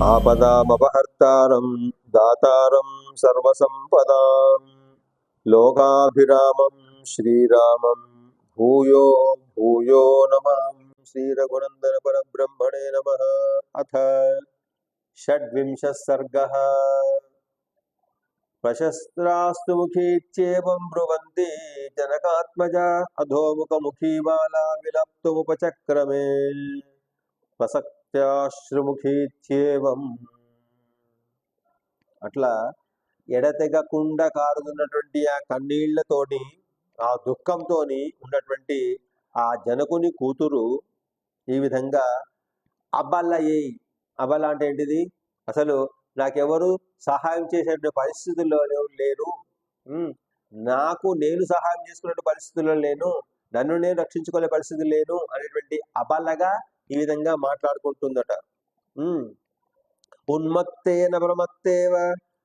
ఆపదామపహర్తారం దాతారం సర్వసంపదాం లోకాభిరామం శ్రీరామం భూయో భూయో నమామి. శ్రీరఘునందన పరబ్రహ్మణే నమః. అథ షడ్వింశః సర్గః. ప్రశస్త్రాస్తు ముఖీత్యేవం బ్రువంతి జనకాత్మజా అధోముఖముఖీ బాలా విలప్తుముపచక్రమే ప్రసక్త్యాశ్రుముఖీత్యేవం. అట్లా ఎడతెగకుండా కారుతున్నటువంటి ఆ కన్నీళ్లతోని, ఆ దుఃఖంతో ఉన్నటువంటి ఆ జనకుని కూతురు ఈ విధంగా అబలయ్యి. అబల అంటే ఏంటిది? అసలు నాకెవరు సహాయం చేసే పరిస్థితుల్లో లేరు, నాకు నేను సహాయం చేసుకునే పరిస్థితుల్లో లేను, నన్ను నేను రక్షించుకునే పరిస్థితి లేను అనేటువంటి అబలగా ఈ విధంగా మాట్లాడుకుంటుందట. ఉన్మత్తేన ప్రమత్తేవ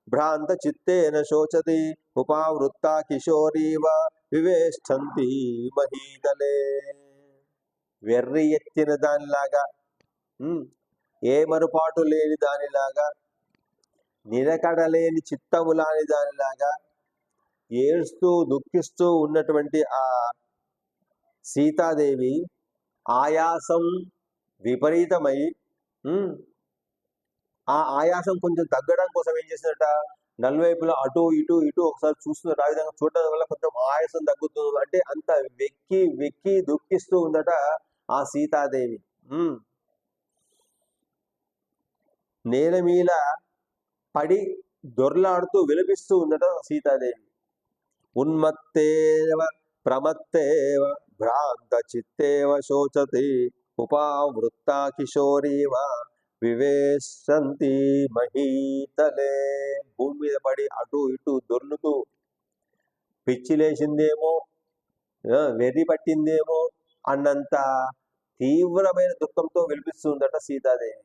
భ్రాంత చిత్తేన శోచతి ఉపావృత్తా కిశోరీవ వివేష్టంతి మహీతలే. వెర్రి ఎత్తిన దానిలాగా, ఏ మరుపాటు లేని దానిలాగా, నిలకడలేని చిత్తము లాని దానిలాగా ఏడుస్తూ దుఃఖిస్తూ ఉన్నటువంటి ఆ సీతాదేవి ఆయాసం విపరీతమై ఆ ఆయాసం కొంచెం తగ్గడం కోసం ఏం చేసిందట, నలువైపులా అటు ఇటు ఒకసారి చూస్తున్నట్టు. ఆ విధంగా చూడడం వల్ల కొంచెం ఆయాసం తగ్గుతుంది. అంటే అంత వెక్కి వెక్కి దుఃఖిస్తూ ఉందట ఆ సీతాదేవి. నేల మీద పడి దొర్లాడుతూ విలపిస్తూ ఉందట సీతాదేవి. ఉన్మత్తేవ ప్రమత్తేవ భ్రాంత చిత్తేవ శోచతి ఉపావృత్తా కిశోరీవ వివేశంతి మహీతలే. భూమి మీద పడి అటు ఇటు దొర్లుతూ పిచ్చి లేచిందేమో, వెర్రి పట్టిందేమో అన్నంత తీవ్రమైన దుఃఖంతో విలిపిస్తుందట సీతాదేవి.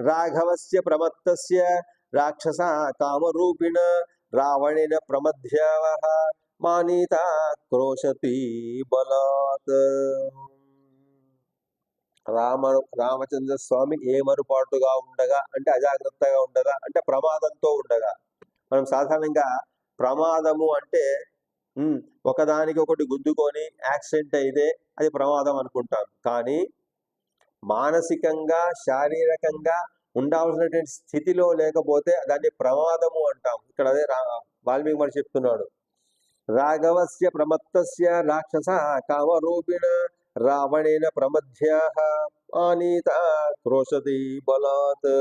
రాఘవస్య ప్రమత్తస్య రాక్షస కామరూపిణ రావణేన ప్రమధ్యవః మానీత క్రోశతి బలాత్. రామచంద్ర స్వామి ఏ మరుపాటుగా ఉండగా అంటే అజాగ్రత్తగా ఉండగా అంటే ప్రమాదంతో ఉండగా. మనం సాధారణంగా ప్రమాదము అంటే ఒకదానికి ఒకటి గుద్దుకొని యాక్సిడెంట్ అయితే అది ప్రమాదం అనుకుంటాం. కానీ మానసికంగా శారీరకంగా ఉండాల్సినటువంటి స్థితిలో లేకపోతే దాన్ని ప్రమాదము అంటాం. ఇక్కడ అదే వాల్మీకి మరి చెప్తున్నాడు. రాఘవస్య ప్రమత్తస్య రాక్షస కామరూపిణ రావణేన ప్రమధ్యః ఆనీత క్రోశతి బలాత్.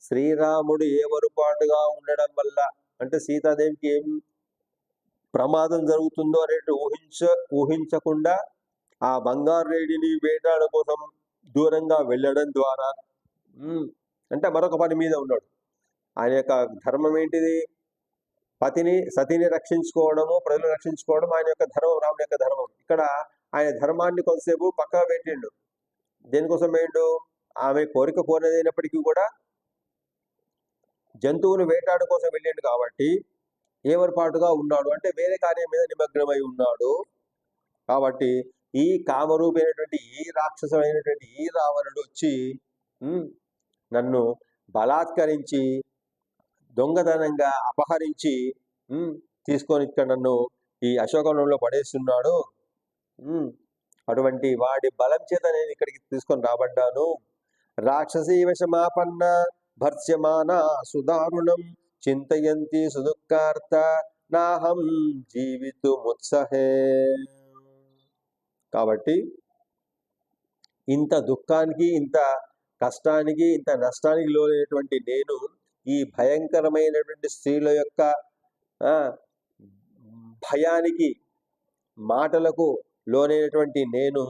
శ్రీరాముడు ఏ మరుపాటుగా ఉండడం వల్ల అంటే సీతాదేవికి ఏం ప్రమాదం జరుగుతుందో అనేది ఊహించకుండా ఆ బంగారు రేడిని వేటాడ కోసం దూరంగా వెళ్ళడం ద్వారా అంటే మరొక పని మీద ఉన్నాడు. ఆయన యొక్క ధర్మం ఏంటిది? సతిని రక్షించుకోవడము, ప్రజలు రక్షించుకోవడం ఆయన యొక్క ధర్మం, రాముని యొక్క ధర్మం. ఇక్కడ ఆయన ధర్మాన్ని కొంతసేపు పక్కన పెట్టిండు. దేనికోసం వేయండు? ఆమె కోరిక కోరినదైనప్పటికీ కూడా జంతువును వేటాడు కోసం వెళ్ళిండు కాబట్టి ఏమరపాటుగా ఉన్నాడు అంటే వేరే కార్యం మీద నిమగ్నమై ఉన్నాడు. కాబట్టి ఈ కామరూపైనటువంటి ఈ రాక్షసమైనటువంటి ఈ రావణుడు వచ్చి నన్ను బలాత్కరించి దొంగతనంగా అపహరించి తీసుకొని ఇక్కడ నన్ను ఈ అశోకవనంలో పడేస్తున్నాడు. అటువంటి వాడి బలం చేత నేను ఇక్కడికి తీసుకొని రాబడ్డాను. రాక్షసీ వశమాపన్న భర్స్యమాన సుదారుణం చింతయంతి సుదుఃఖార్త నాహం జీవితుముత్సహే. కాబట్టి ఇంత దుఃఖానికి, ఇంత కష్టానికి, ఇంత నష్టానికి లోనైనటువంటి నేను, ఈ భయంకరమైనటువంటి స్త్రీల యొక్క భయానికి, మాటలకు లోనైనటువంటి నేను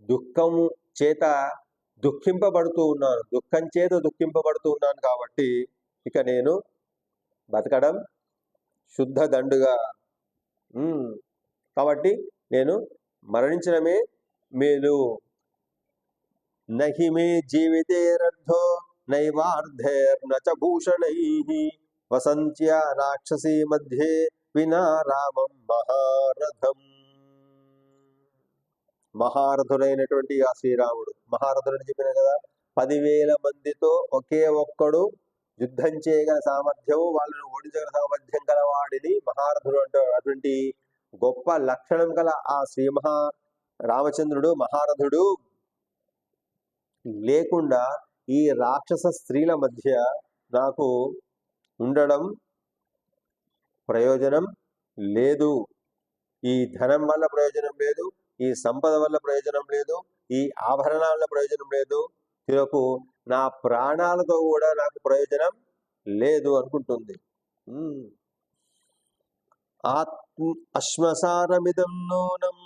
దుఃఖము చేత దుఃఖింపబడుతూ ఉన్నాను. దుఃఖం చేత దుఃఖింపబడుతూ ఉన్నాను. కాబట్టి ఇక నేను బతకడం శుద్ధ దండుగా. కాబట్టి నేను మరణించడమే మేలు. నహి మే జీవితేరర్థో నైవార్ధేర్న చ భూషణైః వసంత్య రాక్షసీ మధ్యే వినా రామం మహారథం. మహారథుడైనటువంటి ఆ శ్రీరాముడు, మహారథుడని చెప్పిన కదా, 10,000 మందితో ఒకే ఒక్కడు యుద్ధం చేయగల సామర్థ్యం, వాళ్ళని ఓడించగల సామర్థ్యం గల వాడిని మహారథుడు అంటారు. అటువంటి గొప్ప లక్షణం గల ఆ శ్రీ రామచంద్రుడు మహారథుడు లేకుండా ఈ రాక్షస స్త్రీల మధ్య నాకు ఉండడం ప్రయోజనం లేదు. ఈ ధనం వల్ల ప్రయోజనం లేదు, ఈ సంపద వల్ల ప్రయోజనం లేదు, ఈ ఆభరణాల వల్ల ప్రయోజనం లేదు, తిరకు నా ప్రాణాలతో కూడా నాకు ప్రయోజనం లేదు అనుకుంటుంది. అశ్మసారమిదం నూనం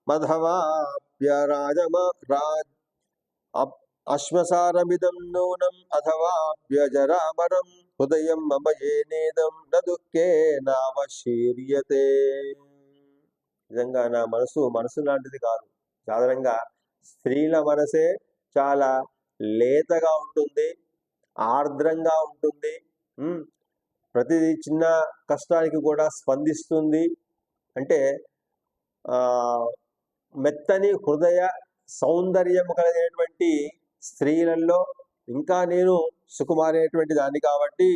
మధవాప్య అశ్మసారమిదం నూనం అథవాప్యజరామరం హృదయం మమ ఏనేదం న దుఃఖే నావశీర్యతే. నిజంగా నా మనసు లాంటిది కాదు. సాధారణంగా స్త్రీల మనసే చాలా లేతగా ఉంటుంది, ఆర్ద్రంగా ఉంటుంది, ప్రతి చిన్న కష్టానికి కూడా స్పందిస్తుంది. అంటే మెత్తని హృదయ సౌందర్యం కలిగినటువంటి స్త్రీలలో ఇంకా నేను సుకుమారైనటువంటి దాన్ని కాబట్టి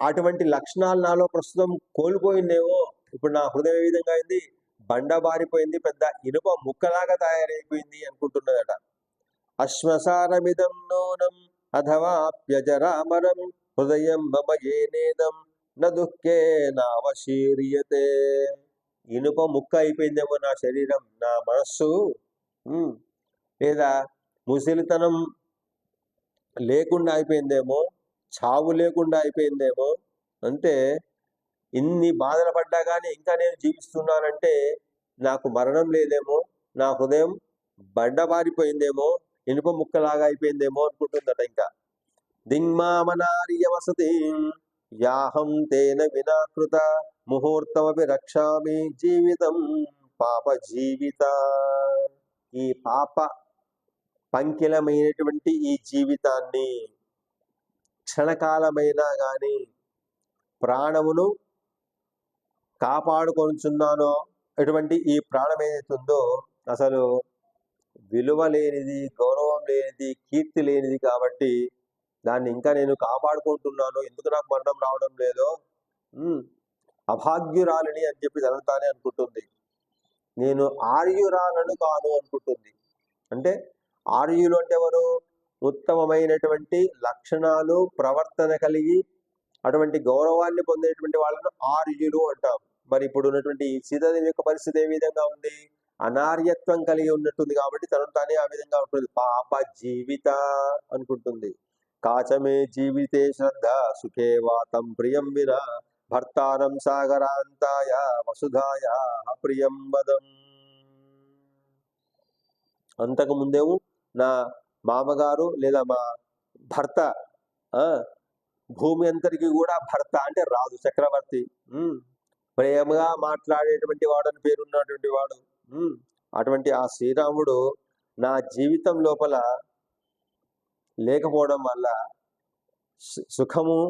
అటువంటి లక్షణాలు నాలో ప్రస్తుతం కోల్పోయిందేమో. ఇప్పుడు నా హృదయం ఏ విధంగా అయింది, బండబారిపోయింది, పెద్ద ఇనుప ముక్కలాగా తయారైపోయింది అనుకుంటున్నదట. అశ్మసారమిదం నూనం అథవాప్యజరామరం హృదయం మమ ఏనేదం న దుఃఖే నావశీర్యతే. ఇనుప ముక్క అయిపోయిందేమో నా శరీరం, నా మనస్సు, లేదా ముసలితనం లేకుండా అయిపోయిందేమో, చావు లేకుండా అయిపోయిందేమో. అంటే ఇన్ని బాధలు పడ్డా కానీ ఇంకా నేను జీవిస్తున్నానంటే నాకు మరణం లేదేమో, నా హృదయం బండబారిపోయిందేమో, ఇనుప ముక్కలాగా అయిపోయిందేమో అనుకుంటుందట. ఇంకా దింగ్మామనార్య వసతి యాహం తేన వినాకృత ముహూర్తమపి రక్షామి జీవితం పాప జీవిత. ఈ పాప పంకిలమైనటువంటి ఈ జీవితాన్ని క్షణకాలమైనా కానీ ప్రాణమును కాపాడుకొనుచున్నానో అటువంటి ఈ ప్రాణం ఏదైతుందో అసలు విలువ లేనిది, గౌరవం లేనిది, కీర్తి లేనిది కాబట్టి దాన్ని ఇంకా నేను కాపాడుకుంటున్నాను. ఎందుకు నాకు మరణం రావడం లేదో, అభాగ్యురాలిని అని చెప్పి తనతానే అనుకుంటుంది. నేను ఆర్యురాలను కాను అనుకుంటుంది. అంటే ఆర్యులు అంటే ఎవరు? ఉత్తమమైనటువంటి లక్షణాలు ప్రవర్తన కలిగి అటువంటి గౌరవాన్ని పొందేటువంటి వాళ్ళను ఆర్యులు అంటాం. మరి ఇప్పుడు ఉన్నటువంటి సీతాదేవి యొక్క పరిస్థితి ఏ విధంగా ఉంది? అనార్యత్వం కలిగి ఉన్నట్టుంది కాబట్టి తనను తానే ఆ విధంగా ఉంటుంది. పాప జీవిత అనుకుంటుంది. కాచమే జీవితే శ్రద్ధ సుఖే వాతం ప్రియం విన భర్తారం సాగరాంతాయ వసుధాయ ప్రియం వదం. అంతకు ముందేమో నా మామగారు లేదా మా భర్త, భూమి అంతరికి కూడా భర్త అంటే రాజు, చక్రవర్తి, ప్రేమగా మాట్లాడేటువంటి వాడు అని పేరున్నటువంటి వాడు. అటువంటి ఆ శ్రీరాముడు నా జీవితం లోపల లేకపోవడం వల్ల సుఖము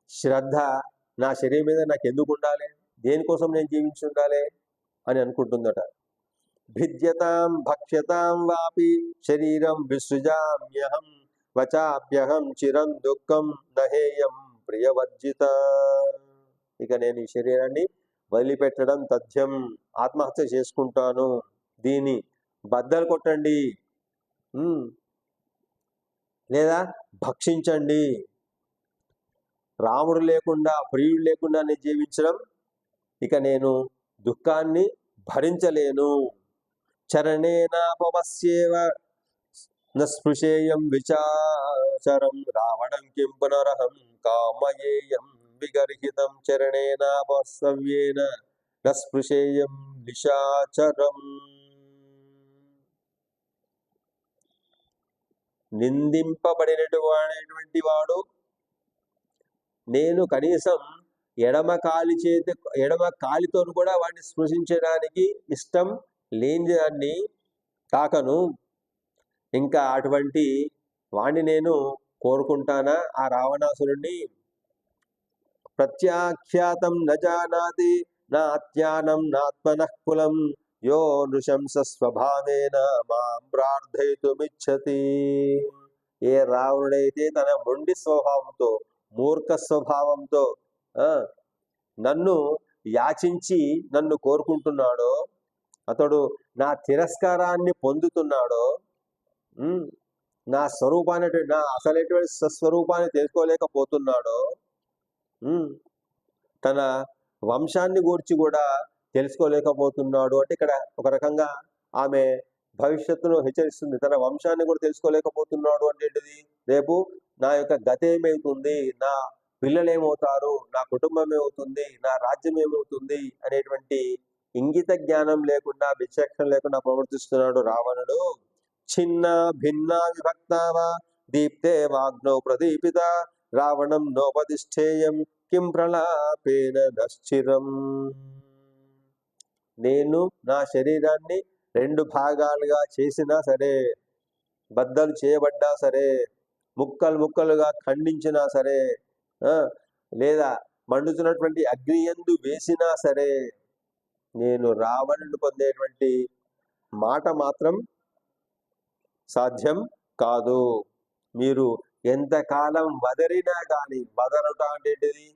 శ్రద్ధ నా శరీరం మీద నాకు ఎందుకు ఉండాలి, దేనికోసం నేను జీవించి ఉండాలి అని అనుకుంటుందట. భిద్యతాం భక్ష్యతాం వాపి శరీరం విసృజామ్యహం వచాప్యహం చిరం దుఃఖం నహేయం ప్రియవర్జిత. ఇక నేను ఈ శరీరాన్ని వదిలిపెట్టడం తథ్యం, ఆత్మహత్య చేసుకుంటాను, దీన్ని బద్దలు కొట్టండి లేదా భక్షించండి. రాముడు లేకుండా, ప్రియుడు లేకుండా నేను జీవించడం, ఇక నేను దుఃఖాన్ని భరించలేను. చరణేనాపవస్యేవ నస్పృశేయం విచాచరం రావణం కిం పునరహం కామయేయం విగర్హితం చరణేనాపసవ్యేన నస్పృశేయం నిశాచరం. నిందింపబడినటువంటి వాడు నేను కనీసం ఎడమ కాలితో కూడా వాడిని స్పృశించడానికి ఇష్టం లేని దాన్ని కాకను, ఇంకా అటువంటి వాణ్ణి నేను కోరుకుంటానా? ఆ రావణాసురుణ్ణి. ప్రత్యాఖ్యాతం న జానాతి నాత్యానం నాత్మనః కులం యో నృశంస స్వభావేన మాం ప్రార్థయితుమిచ్చతి. ఏ రావణుడైతే తన మొండి స్వభావంతో, మూర్ఖ స్వభావంతో నన్ను యాచించి నన్ను కోరుకుంటున్నాడో, అతడు నా తిరస్కారాన్ని పొందుతున్నాడో, నా స్వరూపాన్ని, నా అసలైనటువంటి స్వస్వరూపాన్ని తెలుసుకోలేకపోతున్నాడో, తన వంశాన్ని గూర్చి కూడా తెలుసుకోలేకపోతున్నాడు అంటే ఇక్కడ ఒక రకంగా ఆమె భవిష్యత్తును హెచ్చరిస్తుంది. తన వంశాన్ని కూడా తెలుసుకోలేకపోతున్నాడు అంటే ఏంటిది? రేపు నా యొక్క గతి ఏమవుతుంది, నా పిల్లలు ఏమవుతారు, నా కుటుంబం ఏమవుతుంది, నా రాజ్యం ఏమవుతుంది అనేటువంటి ఇంగిత జ్ఞానం లేకుండా, విచక్షణ లేకుండా ప్రవర్తిస్తున్నాడు రావణుడు. చిన్న భిన్న విభక్తావా దీప్తే వాగ్నో ప్రదీపిత రావణం నోపతిష్ఠేయం కిం ప్రలాపేన నశ్చిరం. నేను నా శరీరాన్ని 2 భాగాలుగా చేసినా సరే, బద్దలు చేయబడ్డా సరే, ముక్కలు ముక్కలుగా ఖండించినా సరే, లేదా మండుతున్నటువంటి అగ్నియందు వేసినా సరే, నేను రావణుని పొందేటువంటి మాట మాత్రం సాధ్యం కాదు. మీరు ఎంతకాలం వదరినా కానీ, వదరట అంటే ఏంటిది?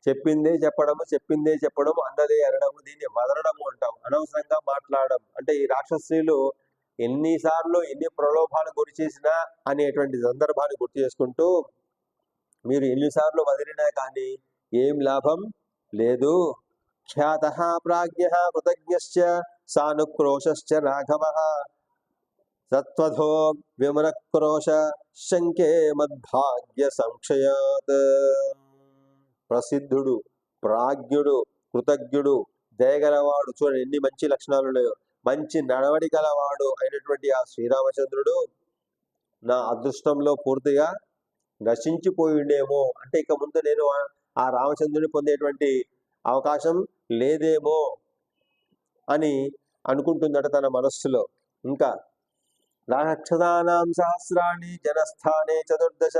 చెప్పిందే చెప్పడం, అన్నదే అనడము, దీన్ని వదలడము అంటాం. అనవసరంగా మాట్లాడడం అంటే ఈ రాక్షసులు ఎన్నిసార్లు ఎన్ని ప్రలోభాలు గురి చేసినా అనేటువంటి సందర్భాన్ని గుర్తు చేసుకుంటూ, మీరు ఎన్నిసార్లు వదిలినా కానీ ఏం లాభం లేదు. ఖ్యాత ప్రాజ్ఞ కృతజ్ఞశ్చ సానుక్రోశశ్చ రాఘవ సత్వధో విమనక్రోశ శంకే మద్భాగ్య సంక్షయాత్. ప్రసిద్ధుడు, ప్రాజ్ఞుడు, కృతజ్ఞుడు, దయగలవాడు, చూడండి ఎన్ని మంచి లక్షణాలు ఉన్నాయో, మంచి నడవడి గలవాడు అయినటువంటి ఆ శ్రీరామచంద్రుడు నా అదృష్టంలో పూర్తిగా నశించిపోయిండేమో, అంటే ఇక ముందు నేను ఆ రామచంద్రుని పొందేటువంటి అవకాశం లేదేమో అని అనుకుంటుందట తన మనస్సులో. ఇంకా రాక్షసానాం సహస్రాణి జనస్థానే చతుర్దశ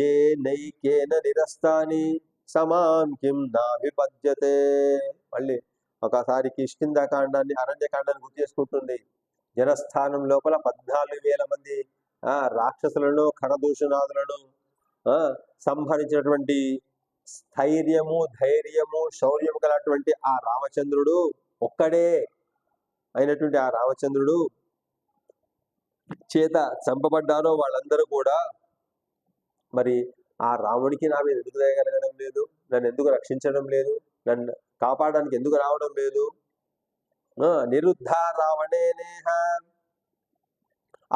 ఏ నైకేన నిరస్తాని సమాం కిం నాభిపద్యతే. మళ్ళీ ఒకసారి కిష్కింధకాండాన్ని, అరణ్యకాండాన్ని గుర్తు చేసుకుంటుంది. జనస్థానం లోపల 14,000 మంది రాక్షసులను, ఖరదూషణాదులను సంహరించినటువంటి స్థైర్యము, ధైర్యము, శౌర్యము గలటువంటి ఆ రామచంద్రుడు, ఒక్కడే అయినటువంటి ఆ రామచంద్రుడు చేత చంపబడ్డారో వాళ్ళందరూ కూడా మరి ఆ రాముడికి నా మీద ఎందుకు దయగలగడం లేదు, నన్ను ఎందుకు రక్షించడం లేదు, నన్ను కాపాడడానికి ఎందుకు రావడం లేదు. నిరుద్ధ రావణేనేహ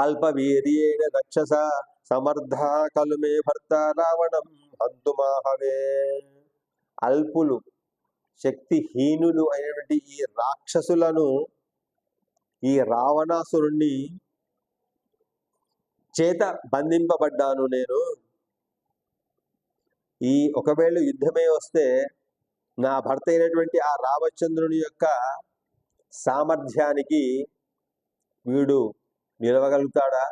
అల్పవీర్యేణ రక్షస సమర్థ కలు మే భర్త రావణం హంతుమాహవే. అల్పులు, శక్తిహీనులు అయినటువంటి ఈ రాక్షసులను, ఈ రావణాసురుణ్ణి చేత బంధింపబడ్డాను నేను. ఈ ఒకవేళ యుద్ధమే వస్తే నా భర్త అయినటువంటి ఆ రామచంద్రుని యొక్క సామర్థ్యానికి వీడు నిలవగలుగుతాడా,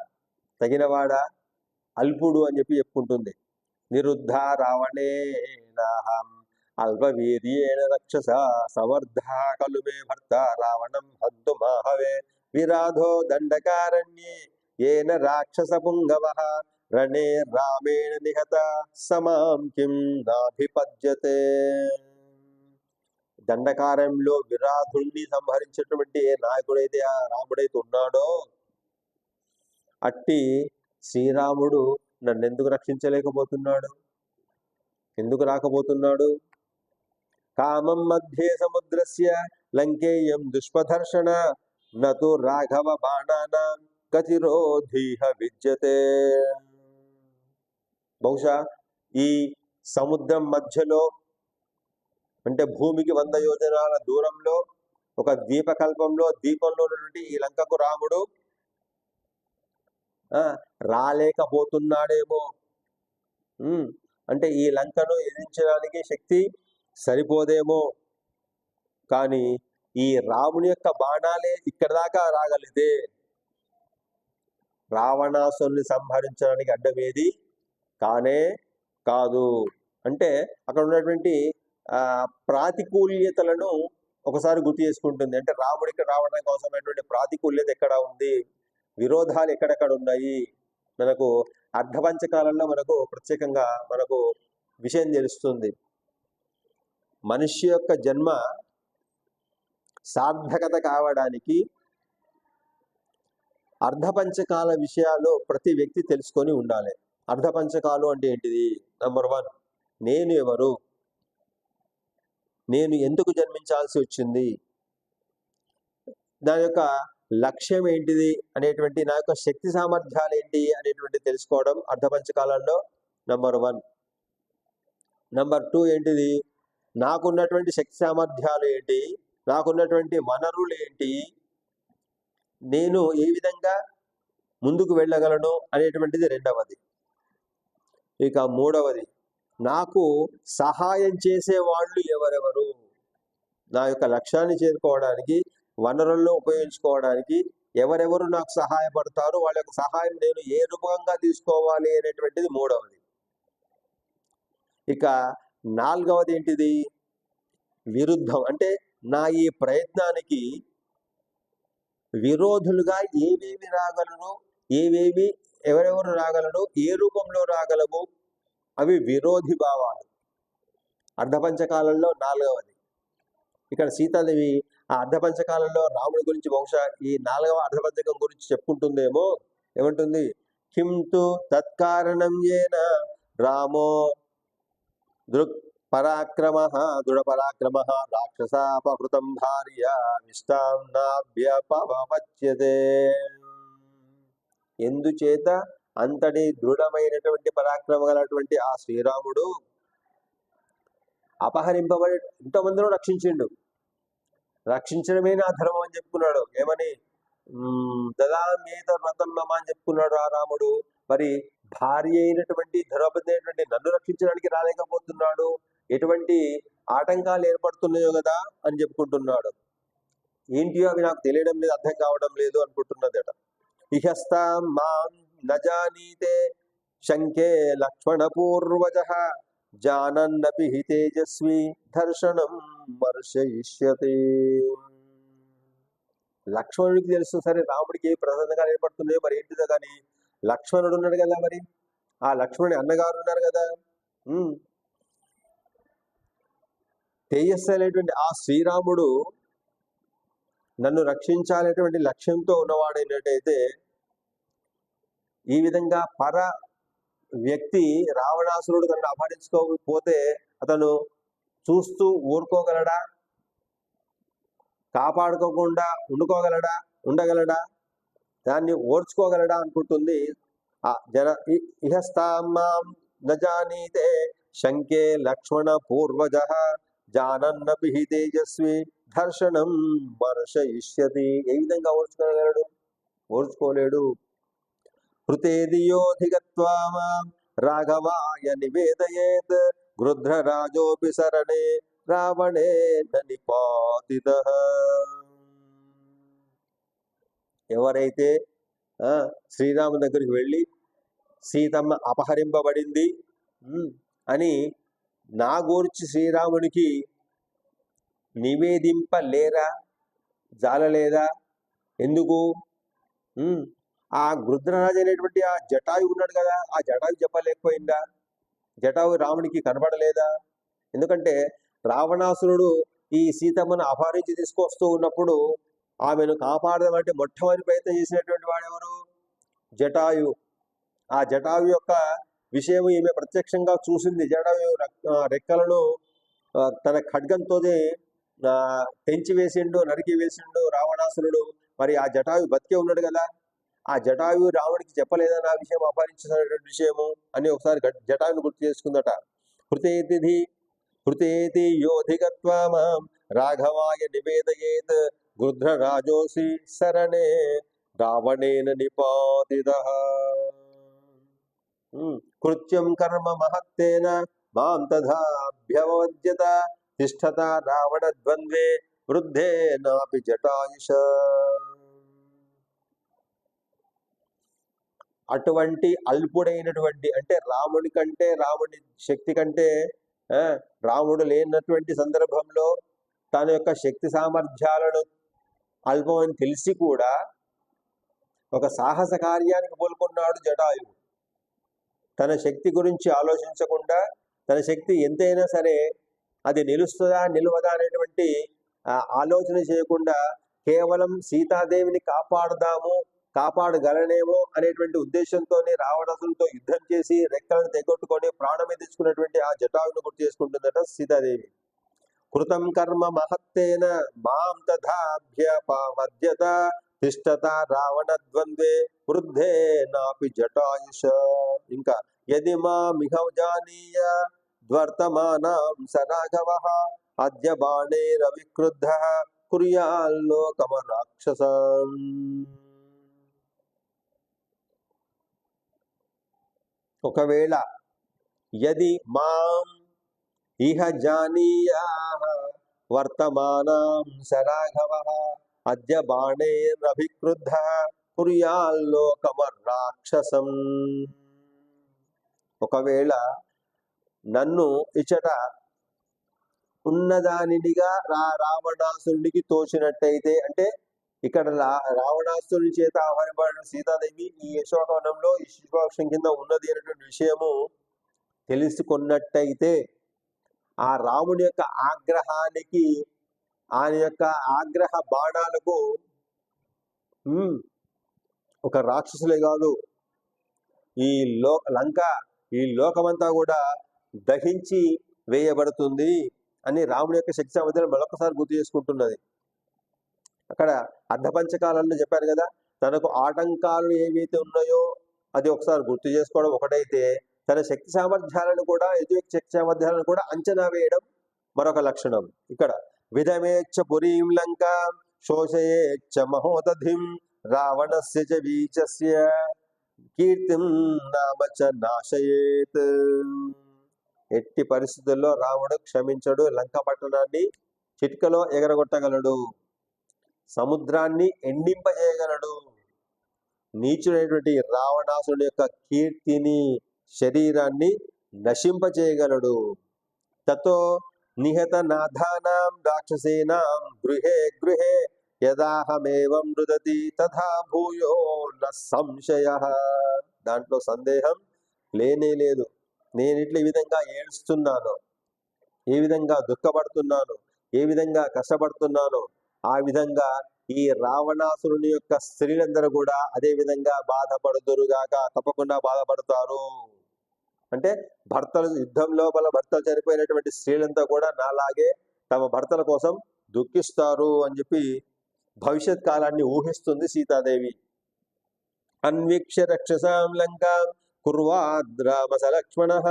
తగినవాడా, అల్పుడు అని చెప్పి చెప్పుకుంటుంది. నిరుద్ధ రావణేనాహం అల్పవీర్యేణ రక్షస సమర్థ కలు మే భర్త రావణం హంతుమాహవే విరాధో దండకారణ్యే ఏన రాక్షస పుంగవః రణే రామేణ నిహత సమాం కిం నాభిపద్యతే. దండకారంలో విరాధుణ్ణి సంహరించినటువంటి ఏ నాయకుడైతే ఆ రాముడైతే ఉన్నాడో, అట్టి శ్రీరాముడు నన్ను ఎందుకు రక్షించలేకపోతున్నాడు, ఎందుకు రాకపోతున్నాడు? కామం మధ్యే సముద్రస్య లంకేయం దుష్పదర్శన నతు రాఘవ బాణానాం గతిరోధీహ విద్యతే. బహుశా ఈ సముద్రం మధ్యలో, అంటే భూమికి 100 యోజనాల దూరంలో ఒక ద్వీపకల్పంలో, ద్వీపంలో ఉన్నటువంటి ఈ లంకకు రాముడు రాలేకపోతున్నాడేమో. అంటే ఈ లంకను ఎదిరించడానికి శక్తి సరిపోదేమో. కానీ ఈ రాముని యొక్క బాణాలే ఇక్కడ దాకా రాగలిగితే రావణాసురుని సంహరించడానికి అడ్డమేది కానే కాదు. అంటే అక్కడ ఉన్నటువంటి ప్రాతికూల్యతలను ఒకసారి గుర్తు చేసుకుంటుంది. అంటే రాముడికి రావడం కోసమైనటువంటి ప్రాతికూల్యత ఎక్కడ ఉంది, విరోధాలు ఎక్కడెక్కడ ఉన్నాయి, మనకు అర్ధపంచకాలంలో మనకు ప్రత్యేకంగా మనకు విషయం తెలుస్తుంది. మనిషి యొక్క జన్మ సార్థకత కావడానికి అర్ధపంచకాల విషయాలు ప్రతి వ్యక్తి తెలుసుకొని ఉండాలి. అర్ధపంచకాలు అంటే ఏంటిది? నంబర్ 1, నేను ఎవరు, నేను ఎందుకు జన్మించాల్సి వచ్చింది, నా యొక్క లక్ష్యం ఏంటిది అనేటువంటి, నా యొక్క శక్తి సామర్థ్యాలు ఏంటి అనేటువంటి తెలుసుకోవడం అర్ధపంచకాలంలో నంబర్ 1. నంబర్ 2 ఏంటిది? నాకున్నటువంటి శక్తి సామర్థ్యాలు ఏంటి, నాకున్నటువంటి వనరులు ఏంటి, నేను ఏ విధంగా ముందుకు వెళ్ళగలను అనేటువంటిది రెండవది. ఇక మూడవది, నాకు సహాయం చేసే వాళ్ళు ఎవరెవరు, నా యొక్క లక్ష్యాన్ని చేరుకోవడానికి, వనరులను ఉపయోగించుకోవడానికి ఎవరెవరు నాకు సహాయపడతారు, వాళ్ళ యొక్క సహాయం నేను ఏ రూపంగా తీసుకోవాలి అనేటువంటిది మూడవది. ఇక నాలుగవది ఏంటిది? విరుద్ధం. అంటే నా ఈ ప్రయత్నానికి విరోధులుగా ఏవేవి రాగలను, ఏవేవి ఎవరెవరు రాగలను, ఏ రూపంలో రాగలవు, అవి విరోధి భావాలు. అర్ధపంచకాలంలో నాలుగవది. ఇక్కడ సీతాదేవి ఆ అర్ధపంచకాలంలో రాముడి గురించి బహుశా ఈ 4వ అర్ధపంచకం గురించి చెప్పుకుంటుందేమో. ఏమంటుంది? కింతు తత్కారణం ఏన రామో దృక్ పరాక్రమ దృఢ పరాక్రమ రాక్షసాపహృతం భార్య నిష్టాంనాభ్యపవచ్యతే. ఎందుచేత అంతటి దృఢమైనటువంటి పరాక్రమ గలటువంటి ఆ శ్రీరాముడు అపహరింపబడి ఎంతోమందిని రక్షించిండు. రక్షించడమే నా ధర్మం అని చెప్పుకున్నాడు. ఏమని? దదామేత వ్రతం మమ అని చెప్పుకున్నాడు ఆ రాముడు. మరి భార్య అయినటువంటి ద్రౌపది అయినటువంటి నన్ను రక్షించడానికి రాలేకపోతున్నాడు, ఎటువంటి ఆటంకాలు ఏర్పడుతున్నాయో కదా అని చెప్పుకుంటున్నాడు. ఏంటియో అవి నాకు తెలియడం లేదు, అర్థం కావడం లేదు అనుకుంటున్నదట. ఇహస్తాం మాం నజానీతే శంకే లక్ష్మణ పూర్వజ జానన్నపి హి తేజస్వి దర్శనం వర్షయిష్యతే. లక్ష్మణుడికి తెలుసు, సరే రాముడికి ఏ ప్రసన్నగా ఏర్పడుతున్నాయో మరి ఏంటిదో కానీ లక్ష్మణుడు ఉన్నాడు కదా, మరి ఆ లక్ష్మణుడి అన్నగారు ఉన్నారు కదా, తేజస్సు అనేటువంటి ఆ శ్రీరాముడు నన్ను రక్షించాలనేటువంటి లక్ష్యంతో ఉన్నవాడైనట్టయితే ఈ విధంగా పర వ్యక్తి రావణాసురుడు తనను అపహరించుకోకపోతే అతను చూస్తూ ఊరుకోగలడా, కాపాడుకోకుండా ఉండగలడా, దాన్ని ఓర్చుకోగలడా అనుకుంటుంది ఆ జన. ఇహస్తామాం నజానీతే శంకే లక్ష్మణ పూర్వజ జానన్నపి హి తేజస్వి దర్శనం వర్షయిష్యతి. ఏ విధంగా ఓర్చుకోగలడు? ఓర్చుకోలేడు. హృతేదియోధిగత్వా మాం రాఘవాయ నివేదయేత్ గృధ్రరాజోపి శరణే రావణేన నిపాతితః. ఎవరైతే శ్రీరాము దగ్గరికి వెళ్ళి సీతమ్మ అపహరింపబడింది అని నా గూర్చి శ్రీరాముడికి నివేదింపలేరా, జాలలేదా? ఎందుకు? ఆ గృధ్రరాజు అనేటువంటి ఆ జటాయు ఉన్నాడు కదా, ఆ జటాయు చెప్పలేకపోయిందా? జటాయు రాముడికి కనబడలేదా? ఎందుకంటే రావణాసురుడు ఈ సీతమ్మను అపహరించి తీసుకొస్తూ ఉన్నప్పుడు ఆమెను కాపాడదామంటే మొట్టమొదటి ప్రయత్నం చేసినటువంటి వాడెవరు? జటాయు. ఆ జటాయు యొక్క విషయం ఈమె ప్రత్యక్షంగా చూసింది. జటాయు రెక్కలను తన ఖడ్గంతోనే తెంచి వేసిండు, నరికి వేసిండు రావణాసురుడు. మరి ఆ జటాయు బతికే ఉన్నాడు కదా, ఆ జటాయు రాముడికి చెప్పలేదని ఆ విషయం, అపహరించినటువంటి విషయము అని ఒకసారి జటాయుని గుర్తు చేసుకుందట. హృతేతి యోధిగత్వా మాం రాఘవాయ నివేదయేత్ గృధ్రరాజోసి శరణే రావణేన నిపాతితః. కృత్యం కర్మ మహత్తేన మాం తథాభ్యవద్యత తిష్టత రావణ ద్వంద్వే వృద్ధేనాపి జటాయుష. అటువంటి అల్పుడైనటువంటి, అంటే రాముడి కంటే, రాముడి శక్తి కంటే రాముడు లేనటువంటి సందర్భంలో తన యొక్క శక్తి సామర్థ్యాలను అల్పమని తెలిసి కూడా ఒక సాహస కార్యానికి పూనుకున్నాడు జటాయువు. తన శక్తి గురించి ఆలోచించకుండా, తన శక్తి ఎంతైనా సరే అది నిలుస్తుందా నిలవదా అనేటువంటి ఆలోచన చేయకుండా కేవలం సీతాదేవిని కాపాడగలనేమో అనేటువంటి ఉద్దేశంతోనే రావణాసురుడితో యుద్ధం చేసి రెక్కలను తెగొట్టుకొని ప్రాణం తెచ్చుకున్నటువంటి ఆ జటాయువును గుర్తు చేసుకుంటుందట సీతాదేవి. కృతం కర్మ మహత్తేన మాం తథాభ్యపమద్యత తిష్టత రావణ ద్వంద్వే వృద్ధే నాపి జటాయుష. ఇంకా యది మామిహ జానీయ వర్తమానం సరాఘవః అద్య బాణైరవిక్రుద్ధః కుర్యాల్లోకమ రాక్షసం. ఒకవేళ యది మాం ఇహ జానీయాః వర్తమానం సరాఘవః అద్య బాణైరవిక్రుద్ధః కుర్యాల్లోకమ రాక్షసం. ఒకవేళ నన్ను ఇచ్చట ఉన్నదానినిగా రావణాసురుడికి తోచినట్టయితే, అంటే ఇక్కడ రావణాసురుడి చేత ఆహ్వానింపబడిన సీతాదేవి ఈ అశోకవనంలో ఈ శిశుపక్షం కింద ఉన్నది అనేటువంటి విషయము తెలుసుకున్నట్టయితే, ఆ రాముని యొక్క ఆగ్రహానికి, ఆయన యొక్క ఆగ్రహ బాణాలకు ఒక రాక్షసులే కాదు, ఈ లంక, ఈ లోకమంతా కూడా దహించి వేయబడుతుంది అని రాముని యొక్క శక్తి సామర్థ్యాలు మరొకసారి గుర్తు చేసుకుంటున్నది. అక్కడ అర్ధపంచకాలను చెప్పారు కదా, తనకు ఆటంకాలు ఏవైతే ఉన్నాయో అది ఒకసారి గుర్తు చేసుకోవడం ఒకటైతే, తన శక్తి సామర్థ్యాలను కూడా, ఎదుటి శక్తి సామర్థ్యాలను కూడా అంచనా వేయడం మరొక లక్షణం. ఇక్కడ విధమేచ్చ పురీం లంక శోషయేచ్చ మహోదధిం రావణస్య చ వీచస్య కీర్తిం నామ చ నాశయేత్. ఎట్టి పరిస్థితుల్లో రాముడు క్షమించడు, లంక పట్టణాన్ని చిటికలో ఎగరగొట్టగలడు, సముద్రాన్ని ఎండింపజేయగలడు, నీచుడైనటువంటి రావణాసురుడి యొక్క కీర్తిని, శరీరాన్ని నశింపజేయగలడు. తతో నిహత నాథానాం రాక్షసేనాం గృహే గృహే యదాహమేవం రుదతి తథా భూయో న సంశయః. దాంట్లో సందేహం లేనే లేదు. నేను ఇట్లా ఈ విధంగా ఏడుస్తున్నాను, ఏ విధంగా దుఃఖపడుతున్నాను, ఏ విధంగా కష్టపడుతున్నాను, ఆ విధంగా ఈ రావణాసురుని యొక్క స్త్రీలందరూ కూడా అదే విధంగా బాధపడుదురుగాక, తప్పకుండా బాధపడతారు. అంటే భర్తలు యుద్ధం లోపల భర్తలు చనిపోయినటువంటి స్త్రీలంతా కూడా నాలాగే తమ భర్తల కోసం దుఃఖిస్తారు అని చెప్పి భవిష్యత్ కాలాన్ని ఊహిస్తుంది సీతాదేవి. అన్వీక్ష్య రక్షసాం లంకాం కుర్వాద్ రామ సలక్ష్మణః